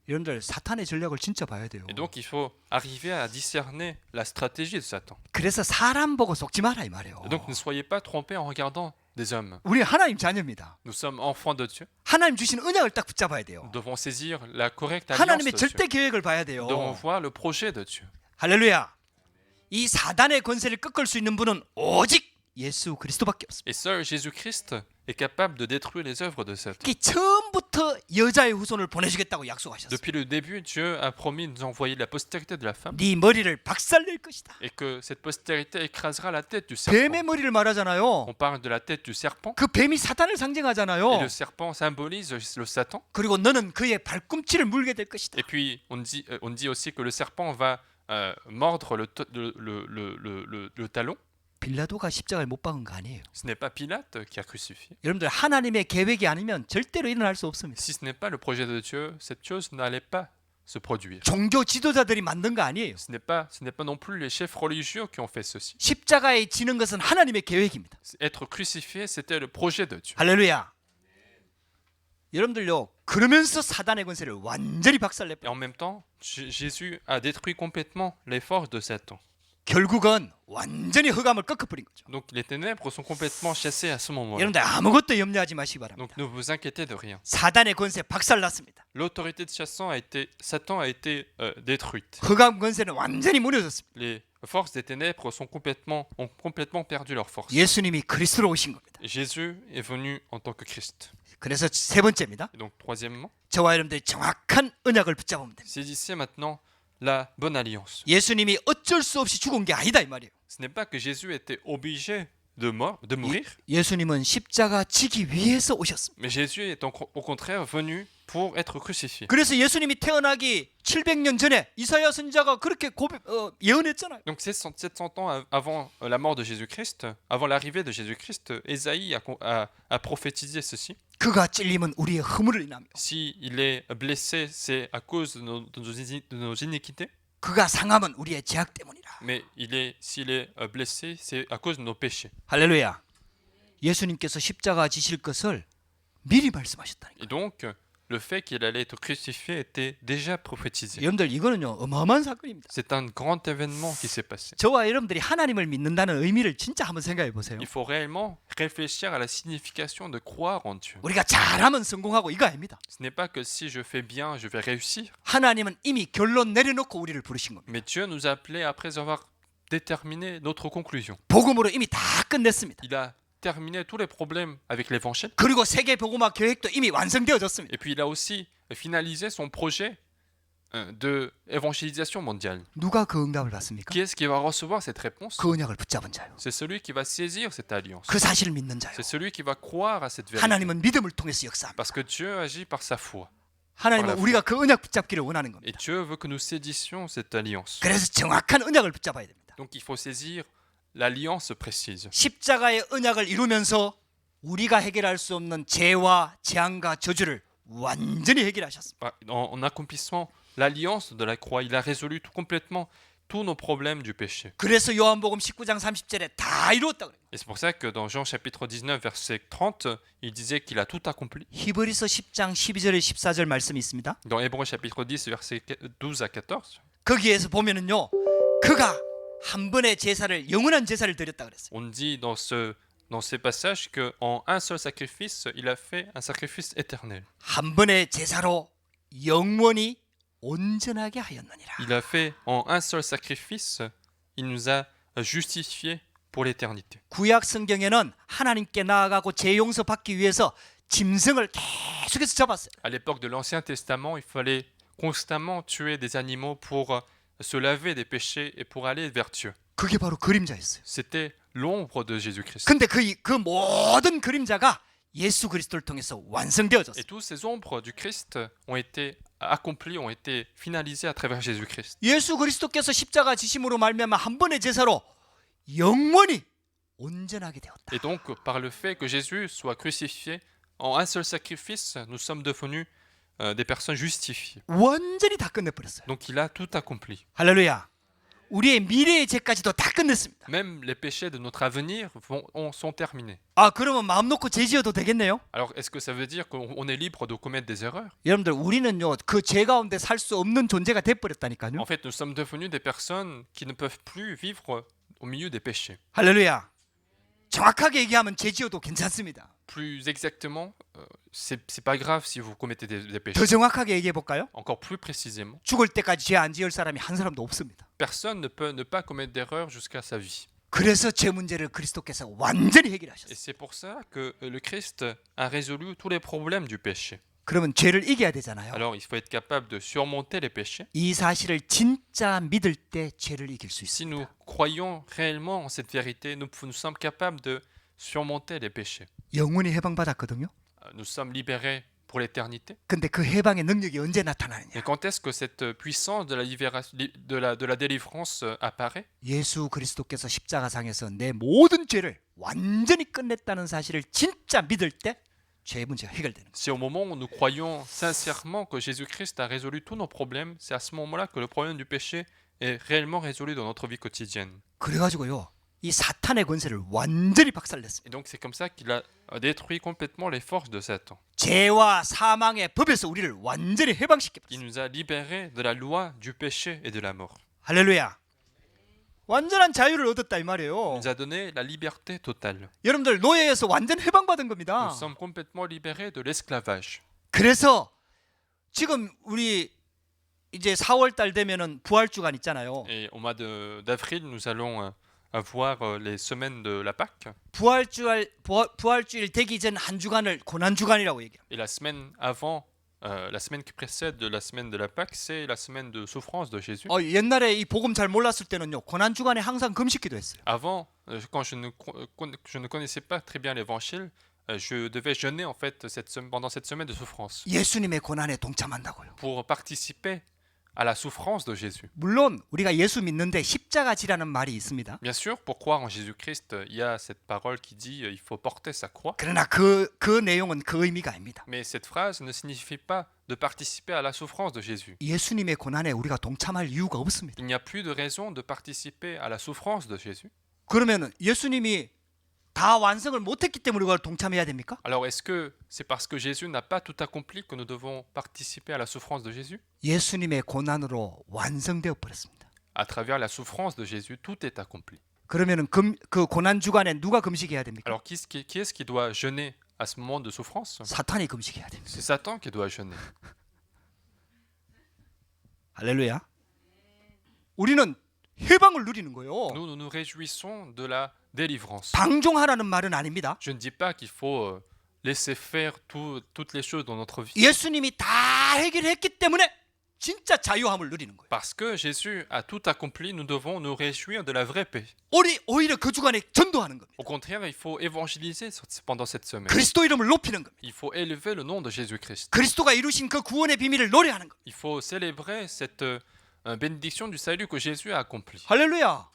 여러분들 사탄의 전략을 진짜 봐야 돼요. Et donc il faut arriver à discerner la stratégie de Satan. 그래서 사람 보고 속지 마라 이 말이에요. Et donc ne soyez pas trompés en regardant des hommes. 우리 하나님 자녀입니다. Nous sommes enfants de Dieu. 하나님 주신 언약을 딱 붙잡아야 돼요. Nous devons saisir la correcte alliance 하나님의 de Dieu. 절대 계획을 봐야 돼요. Nous devons voir le projet de Dieu. 할렐루야. 이 사단의 권세를 꺾을 수 있는 분은 오직 예수 그리스도밖에 없습니다. Et seul Jésus-Christ est capable de détruire les œuvres de Satan. 그 처음부터 여자의 후손을 보내주겠다고 약속하셨어요. Depuis le début, Dieu a promis de nous envoyer la postérité de la femme 네 머리를 박살낼 것이다. et que cette postérité écrasera la tête du 뱀의 serpent. 머리를 말하잖아요. On parle de la tête du serpent 그 뱀이 사탄을 et 상징하잖아요. le serpent symbolise le Satan. 그리고 너는 그의 발꿈치를 물게 될 것이다. Et puis on dit aussi que le serpent va mordre le talon. 빌라도가 십자가에 못 박은 거 아니에요. Ce n'est pas Pilate qui a crucifié. 여러분들 하나님의 계획이 아니면 절대로 일어날 수 없습니다. Si ce n'est pas le projet de Dieu, cette chose n'allait pas se produire. 종교 지도자들이 만든 거 아니에요. Ce n'est pas non plus les chefs religieux qui ont fait ceci. 십자가에 지는 것은 하나님의 계획입니다. Être crucifié, c'était le projet de Dieu. 할렐루야. 여러분들요, 그러면서 사단의 권세를 완전히 박살내. Et en même temps, Jésus a détruit complètement les forces de Satan. 결국은 완전히 흑암을 꺾어버린 거죠. Donc les ténèbres sont complètement chassées à ce moment-là. 여러분들 아무것도 염려하지 마시기 바랍니다. Donc ne vous inquiétez de rien. 사단의 권세 박살났습니다. L'autorité de Satan a été détruite. 흑암 권세는 완전히 무너졌습니다. Les forces des ténèbres ont complètement perdu leur force. 예수님이 그리스도로 오신 겁니다. Jésus est venu en tant que Christ. 그래서 세 번째입니다. Et donc troisièmement, 저와 여러분들이 정확한 언약을 붙잡으면 됩니다. saisissez maintenant la bonne alliance. 예수님이 어쩔 수 없이 죽은 게 아니다 이 말이에요. Ce n'est pas que Jésus était obligé de mourir, 예수님은 십자가 지기 위해서 오셨습니다. mais Jésus est au contraire venu pour être crucifié. 그래서 예수님이 태어나기 700년 전에 이사야 선지자가 그렇게 예언했잖아요. Donc 700 ans avant la mort de Jésus-Christ, avant l'arrivée de Jésus-Christ, Ésaïe a prophétisé ceci. 그가 찔림은 우리의 허물을 인하며 S'il est blessé, c'est à cause de nos iniquités. 그가 상함은 우리의 죄악 때문이라. Mais s'il est blessé, c'est à cause de nos péchés. 할렐루야. 예수님께서 십자가 지실 것을 미리 말씀하셨다니까. Et donc, le fait qu'il allait être crucifié était déjà prophétisé. 여러분들 이거는요 어마어마한 사건입니다. C'est un grand événement qui s'est passé. 저와 여러분들이 하나님을 믿는다는 의미를 진짜 한번 생각해 보세요. Il faut réellement réfléchir à la signification de croire en Dieu. 우리가 잘하면 성공하고 이거 아닙니다. Ce n'est pas que si je fais bien, je vais réussir. 하나님은 이미 결론 내려놓고 우리를 부르신 겁니다. Mais Dieu nous a appelés après avoir déterminé notre conclusion. 복음으로 이미 다 끝냈습니다. Il a terminé tous les problèmes avec l'évangile. 그리고 세계 복음화 계획도 이미 완성되어졌습니다. Et puis il a aussi finalisé son projet de évangélisation mondiale. 누가 그 응답을 받습니까? Qui est-ce qui va recevoir cette réponse? 그 언약을 붙잡은 자요. C'est celui qui va saisir cette alliance. 그 사실을 믿는 자요. C'est celui qui va croire à cette vérité. 하나님은 믿음을 통해서 역사합니다. Parce que Dieu agit par sa foi. 하나님은 우리가 그 언약 붙잡기를 원하는 Et 겁니다. Dieu veut que nous saisissions cette alliance. 그래서 정확한 언약을 붙잡아야 됩니다. Donc il faut saisir l'alliance précise. 십자가의 언약을 이루면서 우리가 해결할 수 없는 죄와 재앙과 저주를 완전히 해결하셨습니다. En accomplissant l'alliance de la croix, il a résolu complètement tous nos problèmes du péché. 그래서 요한복음 19장 30절에 다 이루었다 그래요. Et c'est pour ça que dans Jean chapitre 19 verset 30, il disait qu'il a tout accompli. 히브리서 10장 12절에 14절 말씀이 있습니다. Dans Hébreux chapitre 10 verset 12 à 14, 거기에서 보면은요. 그가 한 번의 제사를 영원한 제사를 드렸다 그랬어요. on dit dans ces passages qu'en un seul sacrifice, il a fait un sacrifice éternel. 한 번의 제사로 영원히 온전하게 하였느니라. Il a fait en un seul sacrifice, il nous a justifiés pour l'éternité. 구약 성경에는 하나님께 나아가고 죄 용서 받기 위해서 짐승을 계속해서 잡았어요. À l'époque de l'Ancien Testament, il fallait constamment tuer des animaux pour se laver des péchés et pour aller vers Dieu. 그게 바로 그림자였어요. C'était l'ombre de Jésus-Christ. 근데 그 모든 그림자가 예수 그리스도를 통해서 Et 완성되어졌어요. tous ces ombres du Christ ont été accomplies, ont été finalisées à travers Jésus-Christ. 예수 그리스도께서 십자가 지심으로 말미암아 한 번의 제사로 영원히 온전하게 되었다. Et donc, par le fait que Jésus soit crucifié, en un seul sacrifice, nous sommes devenus des personnes justifiées. 완전히 다 끝내버렸어요. Donc, il a tout accompli. 할렐루야. 우리의 미래의 죄까지도 다 끝냈습니다. Même les péchés de notre avenir sont terminés. 아 그러면 마음 놓고 죄 지어도 되겠네요? Alors, est-ce que ça veut dire qu'on est libre de commettre des erreurs? 여러분들 우리는요 그 죄 가운데 살 수 없는 존재가 돼버렸다니까요. En fait, nous sommes devenus des personnes qui ne peuvent plus vivre au milieu des péchés. 할렐루야. 정확하게 얘기하면 죄 지어도 괜찮습니다. Plus exactement, c'est pas grave si vous commettez des péchés. 더 정확하게 얘기해 볼까요? Encore plus précisément, 죽을 때까지 죄 안 지을 사람이 한 사람도 없습니다. personne ne peut ne pas commettre d'erreur jusqu'à sa vie. 그래서 죄 문제를 그리스도께서 완전히 Et 해결하셨어요. c'est pour ça que le Christ a résolu tous les problèmes du péché. 그러면 죄를 이겨야 되잖아요. Alors, il faut être capable de surmonter les péchés. 이 사실을 진짜 믿을 때 죄를 이길 수 Si nous 있습니다. croyons réellement en cette vérité, nous sommes capables de surmonter les péchés. 영원히 해방받았거든요. Nous sommes libérés pour l'éternité. 근데 그 해방의 능력이 언제 나타나느냐? Et quand est-ce que cette puissance de la libération, de la délivrance apparaît? 예수 그리스도께서 십자가상에서 내 모든 죄를 완전히 끝냈다는 사실을 진짜 믿을 때 죄 문제가 해결되는 거예요. C'est au moment où nous croyons sincèrement que Jésus-Christ a résolu tous nos problèmes, c'est à ce moment-là que le problème du péché est réellement résolu dans notre vie quotidienne. 그래가지고요 이 사탄의 권세를 완전히 박살냈습니다. Et donc c'est comme ça qu'il a détruit complètement les forces de Satan. 죄와 사망의 법에서 우리를 완전히 해방시켜 Il 버렸어요. nous a libérés de la loi, du péché et de la mort. 할렐루야. 완전한 자유를 얻었다 이 말이에요. Il nous a donné la liberté totale. 여러분들 노예에서 완전 해방받은 겁니다. Nous sommes complètement libérés de l'esclavage. 그래서 지금 우리 이제 4월 달 되면은 부활 주간 있잖아요. Et au mois d'avril, nous allons avoir les semaines de la Pâque. 부활주일 되기 전 한 주간을 고난 주간이라고 얘기해요. Et la semaine avant, la semaine qui précède de la semaine de la Pâque, c'est la semaine de souffrance de Jésus. 옛날에 이 복음 잘 몰랐을 때는요. 고난 주간에 항상 금식기도 했어요. Avant, quand je ne connaissais pas très bien l'évangile, je devais jeûner en fait pendant cette semaine de souffrance 예수님의 고난에 동참한다고요. pour participer à la souffrance de Jésus. 물론 우리가 예수 믿는데 십자가 지라는 말이 있습니다. Bien sûr, pour croire en Jésus-Christ, il y a cette parole qui dit il faut porter sa croix. 그러나 그 내용은 그 의미가 아닙니다. Mais cette phrase ne signifie pas de participer à la souffrance de Jésus. 예수님의 고난에 우리가 동참할 이유가 없습니다. Il n'y a plus de raison de participer à la souffrance de Jésus. 그러면 예수님이 다 완성을 못했기 때문에 우리가 동참해야 됩니까? Alors est-ce que c'est parce que Jésus n'a pas tout accompli que nous devons participer à la souffrance de Jésus? 예수님의 고난으로 완성되어 버렸습니다. À travers la souffrance de Jésus, tout est accompli. 그러면은 그 고난 주간에 누가 금식해야 됩니까? Alors qui est-ce qui doit jeûner à ce moment de souffrance? 사탄이 금식해야 됩니다. C'est Satan qui doit jeûner. 할렐루야. 우리는 해방을 누리는 거예요. Nous nous réjouissons de la délivrance. 방종하라는 말은 아닙니다. Je ne dis pas qu'il faut laisser faire toutes les choses dans notre vie. 예수님이 다 해결했기 때문에 진짜 자유함을 누리는 거예요. Parce que Jésus a tout accompli, nous devons nous réjouir de la vraie paix. 우리 오히려 그 주간에 전도하는 겁니다. Au contraire, il faut évangéliser pendant cette semaine. 그리스도 이름을 높이는 겁니다. Il faut élever le nom de Jésus-Christ. 그리스도가 이루신 그 구원의 비밀을 노래하는 겁니다. Il faut célébrer cette bénédiction du salut que Jésus a accompli. 할렐루야.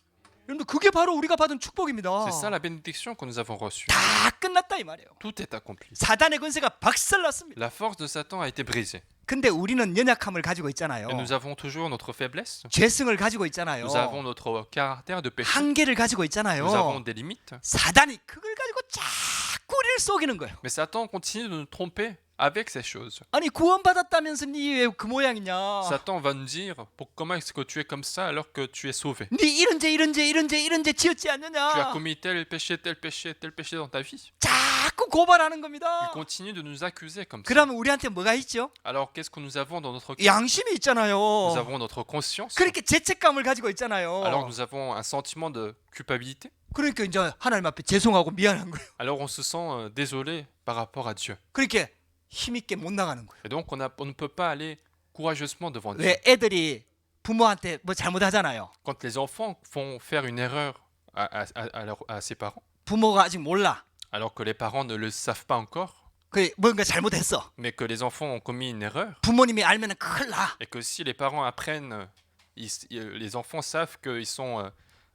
여러분들 그게 바로 우리가 받은 축복입니다. C'est ça la bénédiction que nous avons reçue. 다 끝났다 이 말이에요. Tout est accompli. 사단의 권세가 박살났습니다. La force de Satan a été brisée. 근데 우리는 연약함을 가지고 있잖아요. Et nous avons toujours notre faiblesse. 죄성을 가지고 있잖아요. Nous avons notre caractère de péché. 한계를 가지고 있잖아요. Nous avons des limites. 사단이 그걸 가지고 자꾸 우리를 속이는 거예요. Mais Satan continue de nous tromper avec ces choses. 아니 구원받았다면서 니 왜 그 모양이냐? Satan va nous dire comment est-ce que tu es comme ça alors que tu es sauvé. 니 이런 죄 지었지 Tu as 않느냐? commis tel péché dans ta vie. 자꾸 고발하는 Il 겁니다. continue de nous accuser comme ça. 그러면 우리한테 뭐가 있죠? Alors qu'est-ce que nous avons dans notre cœur? 양심이 Nous 있잖아요. avons notre conscience. 그렇게 죄책감을 가지고 있잖아요. Alors nous avons un sentiment de culpabilité. 그러니까 이제 하나님 앞에 죄송하고 미안한 거예요. Alors on se sent désolé par rapport à Dieu. 그렇게 힘있게 못 나가는 거예요. Et donc on ne peut pas aller courageusement devant Dieu. 왜 애들이 부모한테 뭐 잘못하잖아요. Quand les enfants font faire une erreur à ses parents, 부모가 아직 몰라. alors que les parents ne le savent pas encore, 그 뭔가 잘못했어. mais que les enfants ont commis une erreur, 부모님이 알면은 큰일 나. et que si les parents apprennent, les enfants savent qu'ils sont,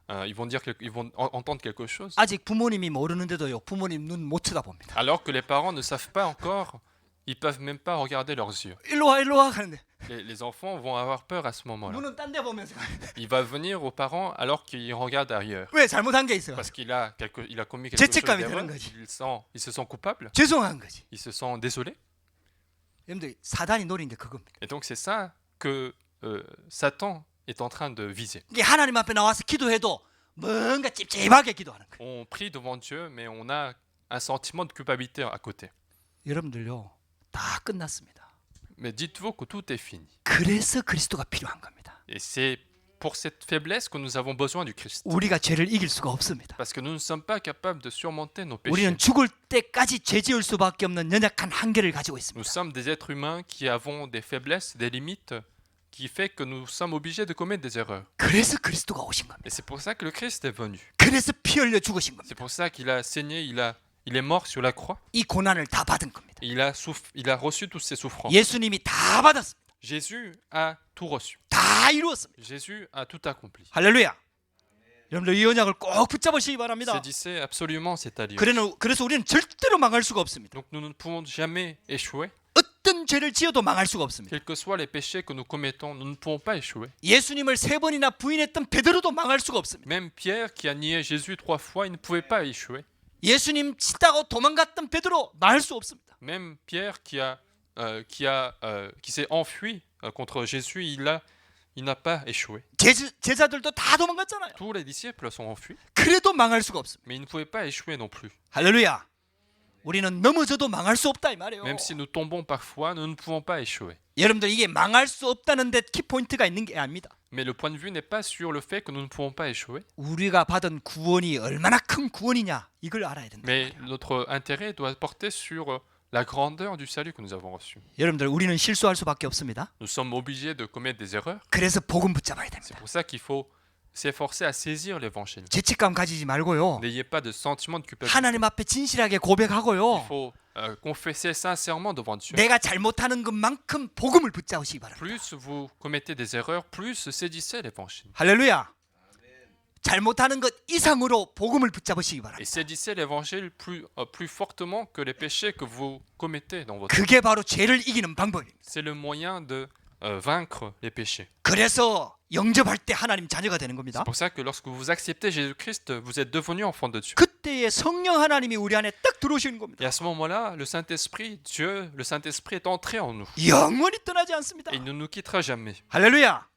ils vont dire, ils vont entendre quelque chose, 아직 부모님이 모르는데도요. 부모님 눈 못 쳐다봅니다. alors que les parents ne savent pas encore, ils peuvent même pas regarder leurs yeux. 일로 와 하는데 Les enfants vont avoir peur à ce moment-là. 눈은 딴 데 보면서 가는데. Il va venir aux parents alors qu'ils regardent ailleurs. 왜 잘못한 게 있어? Parce qu'il a commis quelque chose 죄책감이 d'erreur. 드는 거지. Il se sent coupable. 죄송한 거지. Il se sent désolé. 여러분들 사단이 노린 게 그겁니다. Et donc c'est ça que Satan est en train de viser. 이게 하나님 앞에 나와서 기도해도 뭔가 찝찝하게 기도하는 거예요. On prie devant Dieu, mais on a un sentiment de culpabilité à côté. 여러분들요. 다 끝났습니다. Mais dites-vous que tout est fini. 그래서 그리스도가 필요한 겁니다. Et c'est pour cette faiblesse que nous avons besoin du Christ. 우리가 죄를 이길 수가 없습니다. Parce que nous ne sommes pas capables de surmonter nos péchés. 우리는 죽을 때까지 죄 지을 수밖에 없는 연약한 한계를 가지고 Nous 있습니다. sommes des êtres humains qui avons des faiblesses, des limites, qui fait que nous sommes obligés de commettre des erreurs. 그래서 그리스도가 오신 겁니다. Et c'est pour ça que le Christ est venu. 그래서 피 흘려 죽으신 C'est 겁니다. pour ça qu'il a saigné, il est mort sur la croix. 이 고난을 다 받은 겁니다. Il a reçu toutes ces souffrances. 예수님이 다 받았습니다. Jésus a tout reçu. 다 이루었습니다. Jésus a tout accompli. 할렐루야. 여러분들 이 언약을 꼭 붙잡으시기 바랍니다. Saisissez absolument cette alliance. 그래서 우리는 절대로 망할 수가 없습니다. Donc nous ne pouvons jamais échouer. 어떤 죄를 지어도 망할 수가 없습니다. Quels que soient les péchés que nous commettons, nous ne pourrons pas échouer. 예수님을 3번이나 부인했던 베드로도 망할 수가 없습니다. Même Pierre, qui a nié Jésus 3 fois, il ne pouvait pas échouer. 예수님 친다고 도망갔던 베드로 망할 수 없습니다. Même Pierre, qui s'est enfui contre Jésus, il n'a pas échoué. 제자들도 다 도망갔잖아요. Tous les disciples sont enfuis, 그래도 망할 수가 없습니다. mais ils ne pouvaient pas échouer non plus. 할렐루야. 우리는 넘어져도 망할 수 없다 이 말이에요. Même si nous tombons parfois, nous ne pouvons pas échouer. 여러분들 이게 망할 수 없다는 데 키포인트가 있는 게 아닙니다. Mais le point de vue n'est pas sur le fait que nous ne pouvons pas échouer, 우리가 받은 구원이 얼마나 큰 구원이냐 이걸 알아야 된다. mais notre intérêt doit porter sur la grandeur du salut que nous avons reçu. 여러분들 우리는 실수할 수밖에 없습니다. Nous sommes obligés de commettre des erreurs. 그래서 복음 붙잡아야 C'est 됩니다. pour ça qu'il faut s'efforcer à saisir l'évangile. 죄책감 가지지 말고요. N'ayez pas de sentiment de culpabilité. 하나님 앞에 진실하게 Il 고백하고요. faut confesser sincèrement devant Dieu. 내가 잘못하는 것만큼 복음을 붙잡으시기 바랍니다. Plus vous commettez des erreurs, plus saisissez l'évangile. 할렐루야. 잘못하는 것 이상으로 복음을 붙잡으시기 Et 바랍니다. saisissez l'évangile plus fortement que les péchés que vous commettez dans votre vie. 그게 바로 죄를 이기는 방법입니다. C'est le moyen de vaincre les péchés. 그래서 영접할 때 하나님 자녀가 되는 C'est 겁니다. pour ça que lorsque vous acceptez Jésus-Christ, vous êtes devenu enfant de Dieu. 그때의 성령 하나님이 우리 안에 딱 들어오시는 Et 겁니다. à ce moment-là, le Saint-Esprit, Dieu, le Saint-Esprit est entré en nous. 영원히 떠나지 않습니다. Et il ne nous quittera jamais. 할렐루야.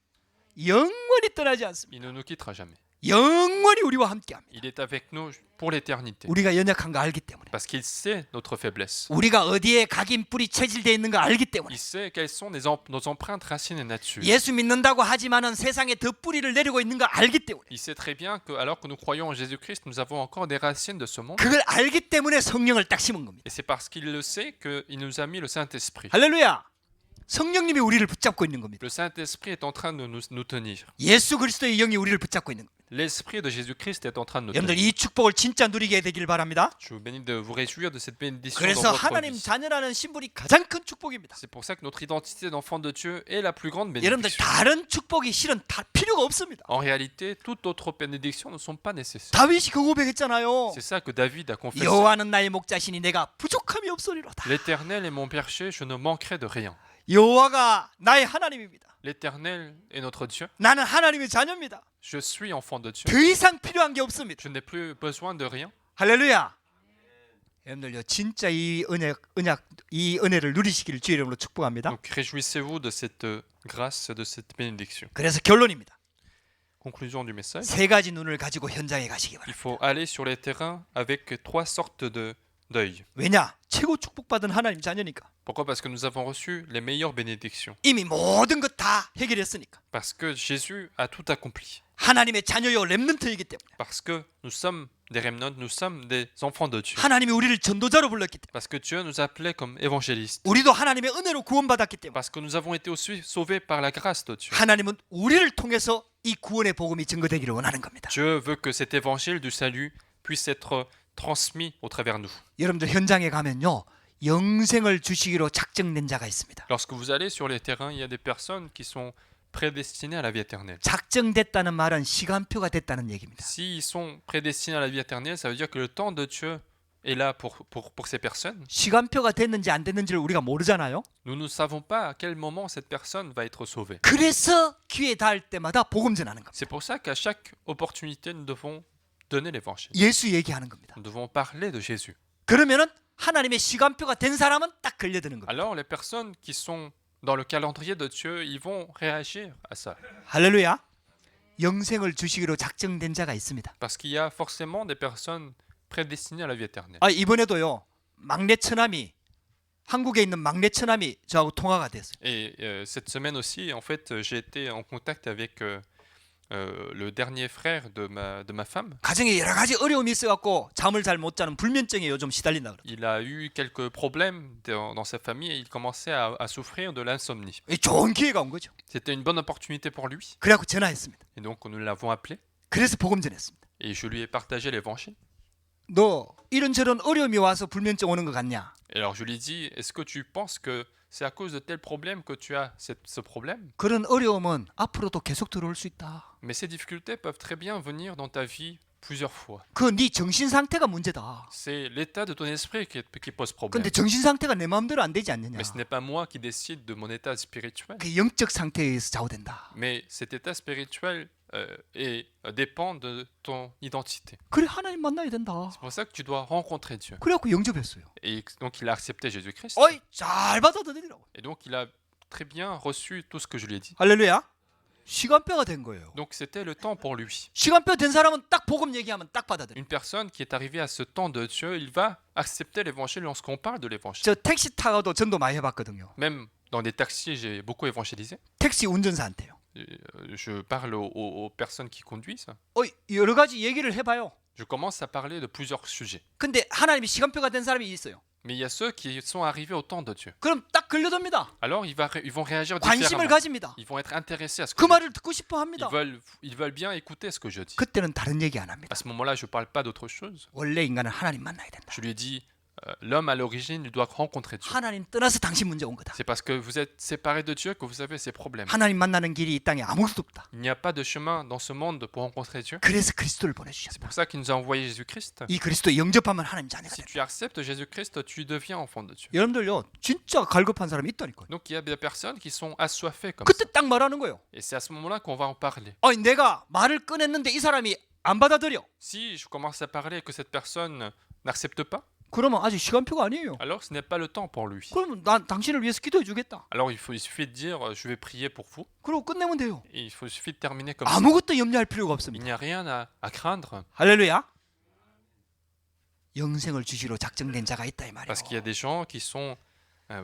영원히 떠나지 않습니다. Il ne nous quittera jamais. 영원히 우리와 함께합니다. Il est avec nous pour l'éternité. 우리가 연약한 거 알기 때문에. Parce qu'il sait notre faiblesse. 우리가 어디에 각인 뿌리 체질되어 있는 거 알기 때문에. Il sait quelles sont nos empreintes racines et nature. 예수 믿는다고 하지만은 세상에 더 뿌리를 내리고 있는 거 알기 때문에. Il sait très bien que alors que nous croyons en Jésus-Christ, nous avons encore des racines de ce monde. 그걸 알기 때문에 성령을 딱 심은 겁니다. Et c'est parce qu'il le sait qu'il nous a mis le Saint-Esprit. 할렐루야. 성령님이 우리를 붙잡고 있는 겁니다. Le Saint-Esprit est en train de nous tenir. 예수 그리스도의 영이 우리를 붙잡고 있는 겁니다. L'Esprit de Jésus-Christ est en train de nous 여러분들 tenir. 이 축복을 진짜 누리게 되길 바랍니다. Je vous bénis de vous réjouir de cette bénédiction dans 그래서 votre 하나님 vie. 자녀라는 신분이 가장 큰 축복입니다. C'est pour ça que notre identité d'enfant de Dieu est la plus grande 여러분들 bénédiction. 다른 축복이 실은 다 필요가 없습니다. En réalité, toute autre bénédiction ne sont pas nécessaires. 다윗이 그 고백했잖아요. C'est ça que David a confessé. 여호와는 나의 목자시니 내가 부족함이 없으리로다. L'Éternel est mon berger, je ne manquerai de rien. 여호와가 나의 하나님입니다. L'Éternel est notre Dieu. 나는 하나님의 자녀입니다. Je suis enfant de Dieu. 더 이상 필요한 게 없습니다. Je n'ai plus besoin de rien. 할렐루야. 여러분들요 진짜 이 은혜를 누리시기를 주의 이름으로 축복합니다. Donc réjouissez-vous de cette grâce, de cette bénédiction. 그래서 결론입니다. Conclusion du message. 3가지 눈을 가지고 현장에 가시기 Il 바랍니다. faut aller sur les terrains avec 3 sortes d'œil. 왜냐? 최고 축복받은 하나님 자녀니까. Pourquoi? Parce que nous avons reçu les meilleures bénédictions. 이미 모든 것 다 해결했으니까. Parce que Jésus a tout accompli. 하나님의 자녀요 렘넌트이기 때문에. Parce que nous sommes des remnants, nous sommes des enfants de Dieu. 하나님이 우리를 전도자로 불렀기 때문에. Parce que Dieu nous appelait comme évangélistes. 우리도 하나님의 은혜로 구원받았기 때문에. Parce que nous avons été aussi sauvés par la grâce de Dieu. 하나님은 우리를 통해서 이 구원의 복음이 증거되기를 원하는 겁니다. Dieu veut que cet évangile du salut puisse être transmis au travers nous. 여러분들 현장에 가면요. 영생을 주시기로 작정된 자가 있습니다. Lorsque vous allez sur les terrains, il y a des personnes qui sont prédestinées à la vie éternelle. 작정됐다는 말은 시간표가 됐다는 얘기입니다. S'ils sont prédestinés à la vie éternelle, ça veut dire que le temps de Dieu est là pour ces personnes. 시간표가 됐는지 안 됐는지를 우리가 모르잖아요. Nous ne savons pas à quel moment cette personne va être sauvée. 그래서 기회 닿을 때마다 복음 전하는 겁니다. C'est pour ça qu'à chaque opportunité, nous devons donner l'évangile. 예수 얘기하는 겁니다. Nous devons parler de Jésus. 그러면은 하나님의 시간표가 된 사람은 딱 걸려드는 겁니다. Alors les personnes qui sont dans le calendrier de Dieu, ils vont réagir à ça. 할렐루야. 영생을 주시기로 작정된 자가 있습니다. Parce qu'il y a forcément des personnes prédestinées à la vie éternelle. 이번에도요. 막내 처남이 한국에 있는 막내 처남이 저하고 통화가 됐어요. Et cette semaine aussi, en fait, j'ai été en contact avec le dernier frère de ma femme. 가정에 여러 가지 어려움이 있어갖고 잠을 잘 못 자는 불면증에 요즘 시달린다 그래요. Il a eu quelques problèmes dans sa famille et il commençait à souffrir de l'insomnie. 좋은 기회가 온 거죠. C'était une bonne opportunité pour lui. 그래갖고 전화했습니다. Et donc nous l'avons appelé 그래서 복음 전했습니다. et je lui ai partagé l'évangile. 너 이런저런 어려움이 와서 불면증 오는 것 같냐? Et alors je lui ai dit, est-ce que tu penses que c'est à cause de tel problème que tu as ce problème? 그런 어려움은 앞으로도 계속 들어올 수 있다. Mais ces difficultés peuvent très bien venir dans ta vie plusieurs fois. 그 네 정신 상태가 문제다. C'est l'état de ton esprit qui pose problème. 근데 정신 상태가 내 마음대로 안 되지 않느냐. Mais ce n'est pas moi qui décide de mon état spirituel. 그 영적 상태에 의해서 좌우된다. Mais cet état spirituel dépend de ton identité. 그래 하나님 만나야 된다. C'est pour ça que tu dois rencontrer Dieu. 그래갖고 영접했어요. Et donc il a accepté Jésus-Christ. 어이 잘 받아들이라고. Et donc il a très bien reçu tout ce que je lui ai dit. 할렐루야. 시간뼈가 된 거예요. Donc c'était le temps pour lui. 시간뼈 된 사람은 딱 복음 얘기하면 딱 받아들여. Une personne qui est arrivée à ce temps de Dieu, il va accepter l'évangile lorsqu'on parle de l'évangile. 저 택시 타고도 전도 많이 해봤거든요. Même dans des taxis, j'ai beaucoup évangélisé. 택시 운전사한테요. Je parle aux personnes qui conduisent. 여러 가지 얘기를 해봐요. Je commence à parler de plusieurs sujets. 근데 하나님이 시간표가 된 사람이 있어요. Mais il y a ceux qui sont arrivés au temps de Dieu. 그럼 딱 걸려듭니다. Alors ils vont réagir 관심을 différemment. 가집니다. Ils vont être intéressés à ce que 그 je dis. 말을 듣고 싶어 합니다. Ils veulent bien écouter ce que je dis. 그때는 다른 얘기 안 합니다. À ce moment-là, je ne parle pas d'autre chose. 원래 인간은 하나님 만나야 된다. Je lui ai dit, l'homme à l'origine, il doit rencontrer Dieu. 하나님 떠나서 당신 문제 온 거다. C'est parce que vous êtes séparés de Dieu que vous avez ces problèmes. 하나님 만나는 길이 이 땅에 아무것도 없다. Il n'y a pas de chemin dans ce monde pour rencontrer Dieu. 그래서 그리스도를 C'est 보내주셨다. pour ça qu'il nous a envoyé Jésus-Christ. 이 그리스도 영접하면 하나님 자녀가 Si 된다. tu acceptes Jésus-Christ, tu deviens enfant de Dieu. 여러분들요 진짜 갈급한 사람이 있다니까요. Donc il y a des personnes qui sont assoiffées comme 그때 ça. 딱 말하는 거예요. Et c'est à ce moment-là qu'on va en parler. 내가 말을 꺼냈는데 이 사람이 안 받아들여. Si je commence à parler et que cette personne n'accepte pas, 그러면 아직 시간표가 아니에요. alors ce n'est pas le temps pour lui. 그러면 난 당신을 위해서 기도해 주겠다. Alors il suffit de dire je vais prier pour vous 그리고 끝내면 돼요. et il suffit de terminer comme ça. 아무것도 염려할 필요가 Il 없습니다. n'y a rien à craindre 할렐루야. 영생을 주시로 작정된 자가 있다 이 말이에요. parce qu'il y a des gens qui sont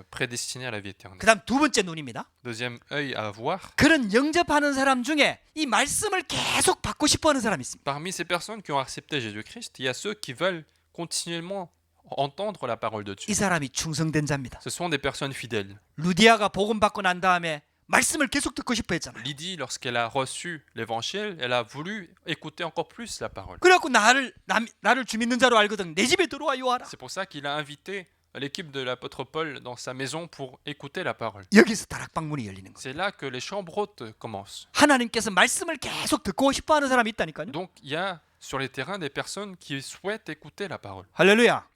prédestinés à la vie éternelle. 그다음 두 번째 눈입니다. Deuxième œil à voir. 그런 영접하는 사람 중에 이 말씀을 계속 받고 싶어하는 사람이 있습니다. Parmi ces personnes qui ont accepté Jésus-Christ, il y a ceux qui veulent continuellement entendre la parole de 이 Dieu. 사람이 충성된 자입니다. Ce sont des personnes fidèles. 루디아가 복음 받고 난 다음에 말씀을 계속 듣고 싶어 했잖아요. Lydie, lorsqu'elle a reçu l'évangile, elle a voulu écouter encore plus la parole. 그래갖고 나를 주 믿는 자로 알거든 내 집에 들어와 요하라. C'est pour ça qu'il a invité l'équipe de l'apôtre Paul dans sa maison pour écouter la parole. 여기서 다락방문이 열리는 거예요. C'est là que les chambres hautes commencent. 하나님께서 말씀을 계속 듣고 싶어하는 사람이 있다니까요. Donc il y a sur les terrains des personnes qui souhaitent écouter la parole. 할렐루야.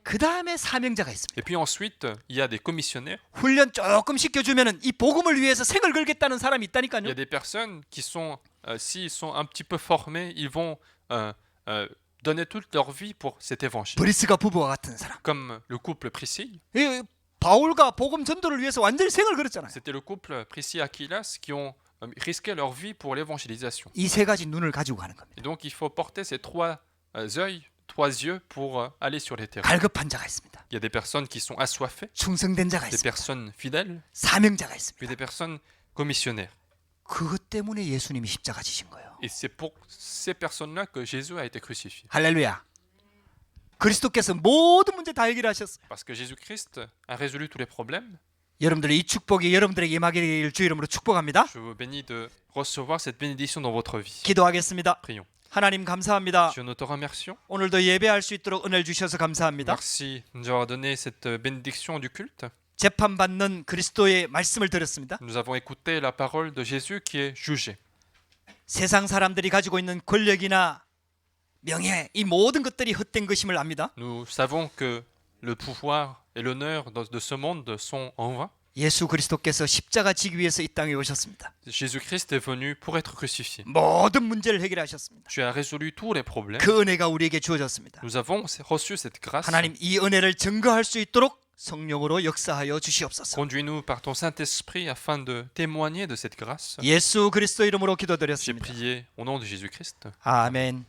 그 다음에 사명자가 있습니다. Et puis ensuite, il y a des commissionnaires. 훈련 조금 시켜주면은 이 복음을 위해서 생을 걸겠다는 사람이 Il y 있다니까요. a des personnes qui sont, s'ils sont un petit peu formés, ils vont donner toute leur vie pour cet évangile. 브리스가 부부와 같은 사람. Comme le couple Priscille. 이 바울과 복음 전도를 위해서 완전히 생을 걸었잖아요. C'était le couple Priscille et Aquilas qui ont risqué leur vie pour l'évangélisation. 이 세 가지 눈을 가지고 가는 겁니다. Et donc il faut porter ces trois yeux pour aller sur les terrains. 갈급한 자가 있습니다. Il y a des personnes qui sont assoiffées, 충성된 자가 des 있습니다. personnes fidèles, 사명자가 puis 있습니다. des personnes commissionnaires. 그것 때문에 예수님이 십자가 지신 거예요. Et c'est pour ces personnes-là que Jésus a été crucifié. 할렐루야. 그리스도께서 모든 문제 다 해결하셨어요. Parce que Jésus-Christ a résolu tous les problèmes. 여러분들 이 축복이 여러분들에게 임하기를 주 이름으로 축복합니다. Je vous bénis de recevoir cette bénédiction dans votre vie. 기도하겠습니다. Prions. 하나님 감사합니다. Dieu, nous te remercions. 오늘도 예배할 수 있도록 은혜를 주셔서 감사합니다. Merci de nous avoir donné cette bénédiction du culte. 재판받는 그리스도의 말씀을 들었습니다. Nous avons écouté la parole de Jésus qui est jugé. 세상 사람들이 가지고 있는 권력이나 명예 이 모든 것들이 헛된 것임을 압니다. Nous savons que le pouvoir et l'honneur de ce monde sont en vain. 예수 그리스도께서 십자가 지기 위해서 이 땅에 오셨습니다. Jésus-Christ est venu pour être crucifié. 모든 문제를 해결하셨습니다. Tu as résolu tous les problèmes. 그 은혜가 우리에게 주어졌습니다. Nous avons reçu cette grâce. 하나님 이 은혜를 증거할 수 있도록 성령으로 역사하여 주시옵소서. Conduis-nous par ton Saint-Esprit afin de témoigner de cette grâce. 예수 그리스도 이름으로 J'ai 기도드렸습니다. prié au nom de Jésus-Christ. 아멘.